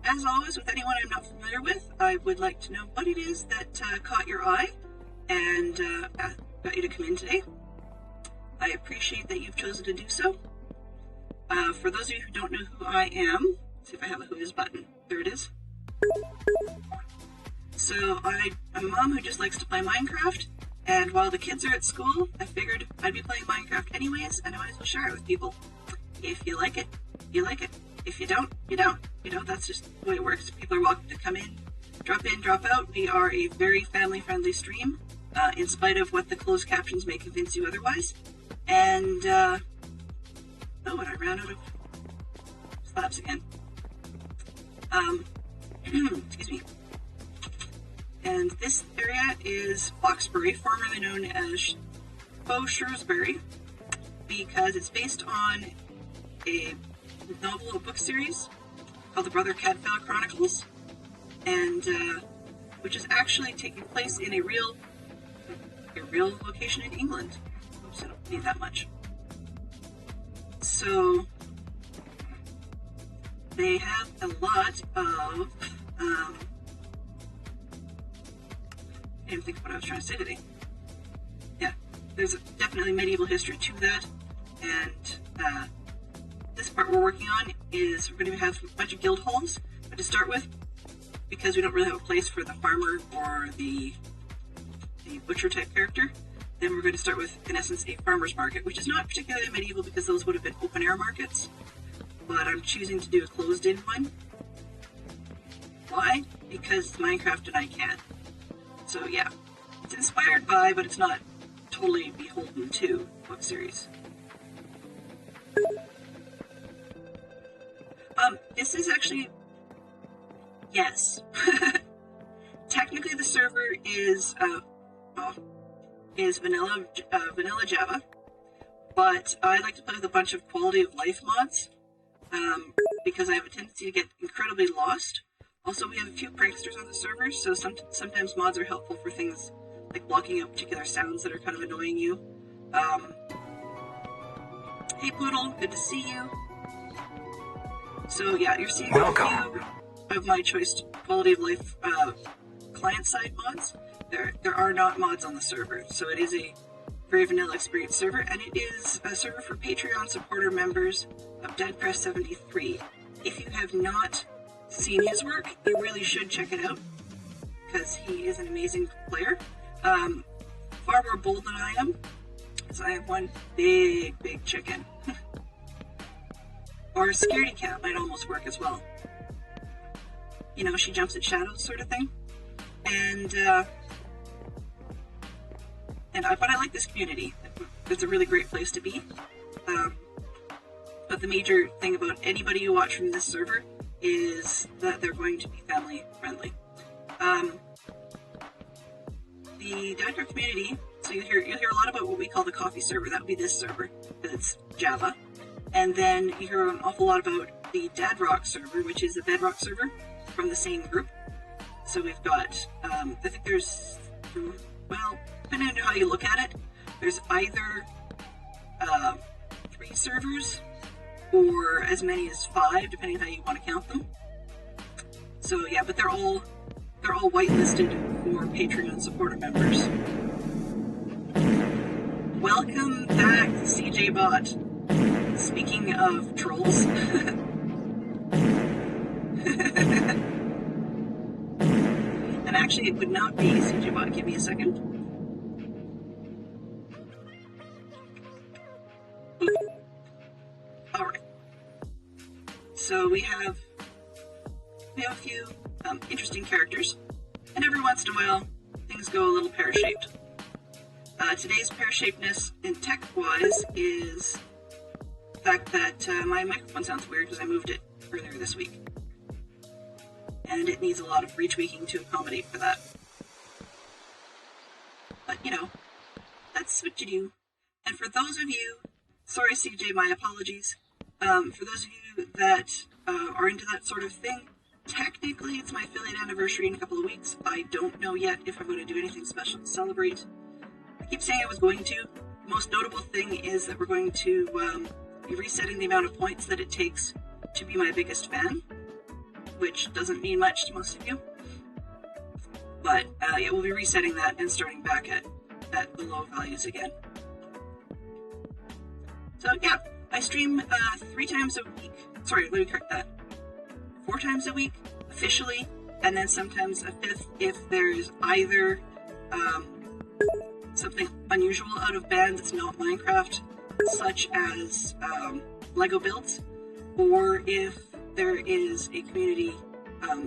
As always, with anyone I'm not familiar with, I would like to know what it is that caught your eye and got you to come in today. I appreciate that you've chosen to do so. For those of you who don't know who I am, let's see if I have a Who Is button. There it is. So I'm a mom who just likes to play Minecraft. And while the kids are at school, I figured I'd be playing Minecraft anyways, and I might as well share it with people. If you like it, you like it. If you don't, you don't. You know, that's just the way it works. People are welcome to come in, drop out. We are a very family-friendly stream, in spite of what the closed captions may convince you otherwise. And, oh, and I ran out of slabs again. Excuse me. And this area is Foxbury, formerly known as Faux Shrewsbury, because it's based on a novel, a book series called The Brother Cadfael Chronicles, and which is actually taking place in a real location in England. Oops, I don't need that much. So they have a lot of, I didn't think of what I was trying to say today. Yeah, there's definitely medieval history to that, and this part we're working on is we're going to have a bunch of guild halls, but to start with, because we don't really have a place for the farmer or the butcher type character, then we're going to start with, in essence, a farmer's market, which is not particularly medieval because those would have been open air markets, but I'm choosing to do a closed in one. Why? Because Minecraft and I can. So yeah, it's inspired by, but it's not totally beholden to book series. This is actually, yes. Technically the server is vanilla Java, but I like to play with a bunch of quality of life mods, because I have a tendency to get incredibly lost. Also, we have a few pranksters on the server, so sometimes mods are helpful for things like blocking out particular sounds that are kind of annoying you. Hey Poodle, good to see you. So yeah, you're seeing a few of my choice quality of life client-side mods. There are not mods on the server, so it is a very vanilla experience server, and it is a server for Patreon supporter members of DeadPress73. If you have not seen his work, you really should check it out, because he is an amazing player. Far more bold than I am, because I have one big chicken. Or a scaredy cat might almost work as well. You know, she jumps at shadows sort of thing. But I like this community. It's a really great place to be. But the major thing about anybody you watch from this server is that they're going to be family friendly. The Dynacraft community, so you'll hear a lot about what we call the coffee server. That would be this server, because it's Java. And then you hear an awful lot about the Dadrock server, which is a Bedrock server from the same group. So we've got, I think there's, well, depending on how you look at it, there's either 3 servers or as many as 5, depending on how you want to count them. So yeah, but they're all whitelisted for Patreon supporter members. Welcome back, CJ Bot. Speaking of trolls. And actually, it would not be CJ Bot. Give me a second. Alright. So we have a few interesting characters, and every once in a while, things go a little pear-shaped. Today's pear-shapedness in tech-wise is the fact that my microphone sounds weird because I moved it earlier this week. And it needs a lot of retweaking to accommodate for that. But, you know, that's what you do. And for those of you, sorry CJ, my apologies, for those of you that are into that sort of thing, technically it's my affiliate anniversary in a couple of weeks. I don't know yet if I'm going to do anything special to celebrate. I keep saying I was going to. The most notable thing is that we're going to be resetting the amount of points that it takes to be my biggest fan, which doesn't mean much to most of you. But yeah, we'll be resetting that and starting back at the low values again. So yeah, I stream 3 times a week. Sorry, let me correct that. 4 times a week, officially, and then sometimes a 5th if there's either something unusual out of band that's not Minecraft, such as Lego builds, or if there is a community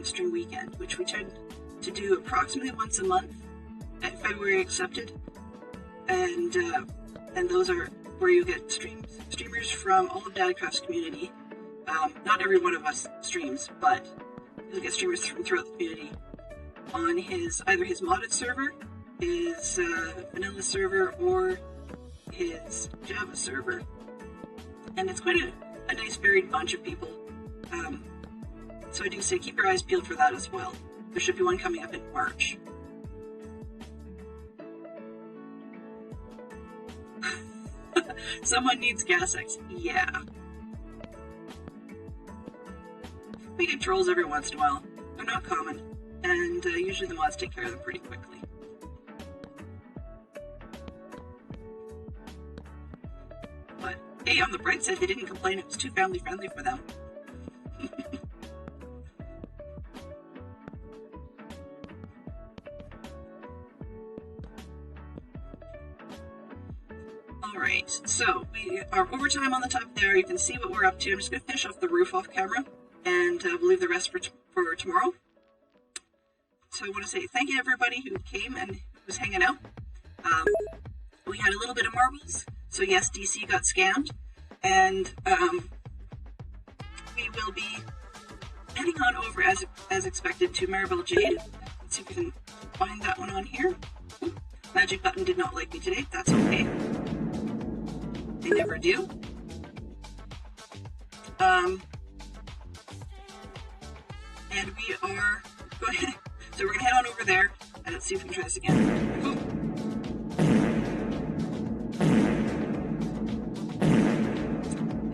stream weekend, which we tend to do approximately once a month, at February accepted, and those are where you get streamers from all of Dadcraft's community. Not every one of us streams, but you'll get streamers from throughout the community on either his modded server, his vanilla server, or his Java server. And it's quite a nice varied bunch of people. So I do say keep your eyes peeled for that as well. There should be one coming up in March. Someone needs gas X. Yeah. We get trolls every once in a while. They're not common, and usually the mods take care of them pretty quickly. But hey, on the bright side, they didn't complain it was too family friendly for them. Alright, so we are overtime on the top there. You can see what we're up to. I'm just going to finish off the roof off camera, and we'll leave the rest for tomorrow. So I want to say thank you to everybody who came and was hanging out. We had a little bit of marbles, so yes, DC got scammed, and we will be heading on over as expected to Maribel Jade. Let's see if we can find that one on here. Ooh, magic button did not like me today. That's okay. They never do. And we are going. So we're gonna head on over there, and let's see if we can try this again. Ooh.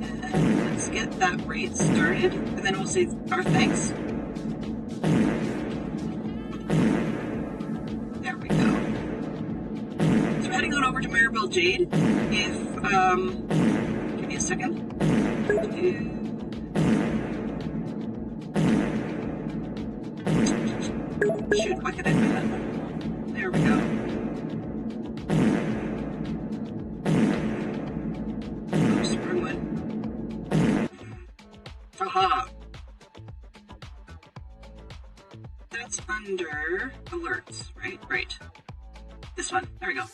And let's get that raid started, and then we'll say our thanks. There we go. So heading on over to Maribel Jade. Give me a second. Shoot, why can't I find that one? There we go. Oops, wrong one. Aha! That's under alerts, right? Right. This one. There we go.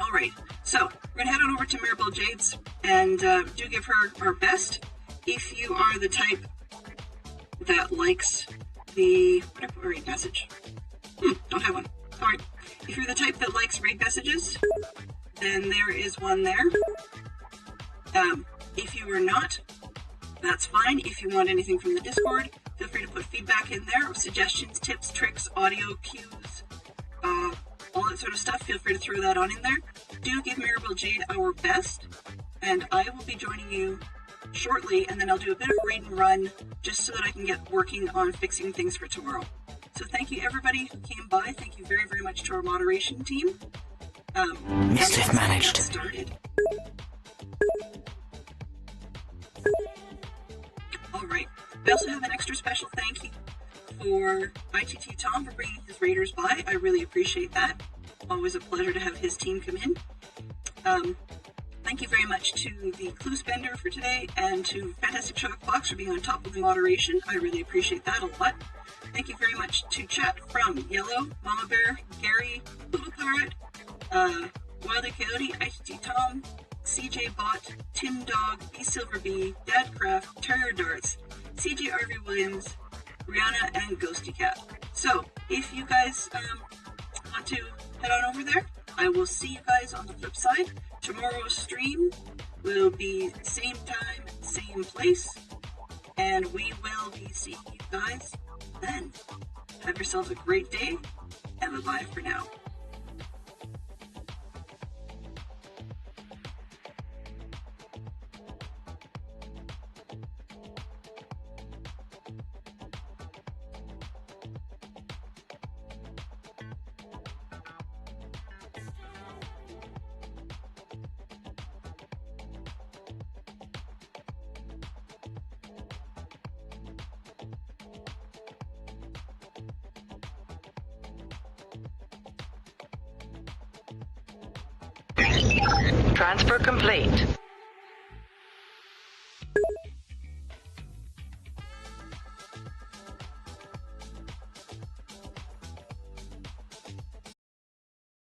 Alright, so we're going to head on over to Maribel Jade's and do give her our best. If you are the type that likes the... What did I put raid message? Don't have one. Alright. If you're the type that likes raid messages, then there is one there. If you are not, that's fine. If you want anything from the Discord, feel free to put feedback in there, suggestions, tips, tricks, audio cues, all that sort of stuff. Feel free to throw that on in there. Do give Maribel Jade our best, and I will be joining you shortly, and then I'll do a bit of raid and run just so that I can get working on fixing things for tomorrow. So thank you everybody who came by. Thank you very, very much to our moderation team. Mischief managed. Started. Alright. I also have an extra special thank you for ITT Tom for bringing his raiders by. I really appreciate that. Always a pleasure to have his team come in. Thank you very much to the Clue Spender for today, and to Fantastic Shock Fox for being on top of the moderation. I really appreciate that a lot. Thank you very much to chat from Yellow, Mama Bear, Gary, Little Pirate, Wildy Coyote, ITT Tom, CJ Bot, Tim Dog, B Silver Bee, Dadcraft, Terrier Darts, CJ RV Williams, Rihanna, and Ghosty Cat. So, if you guys want to head on over there, I will see you guys on the flip side. Tomorrow's stream will be same time, same place, and we will be seeing you guys then. Have yourselves a great day, and bye-bye for now. Transfer complete.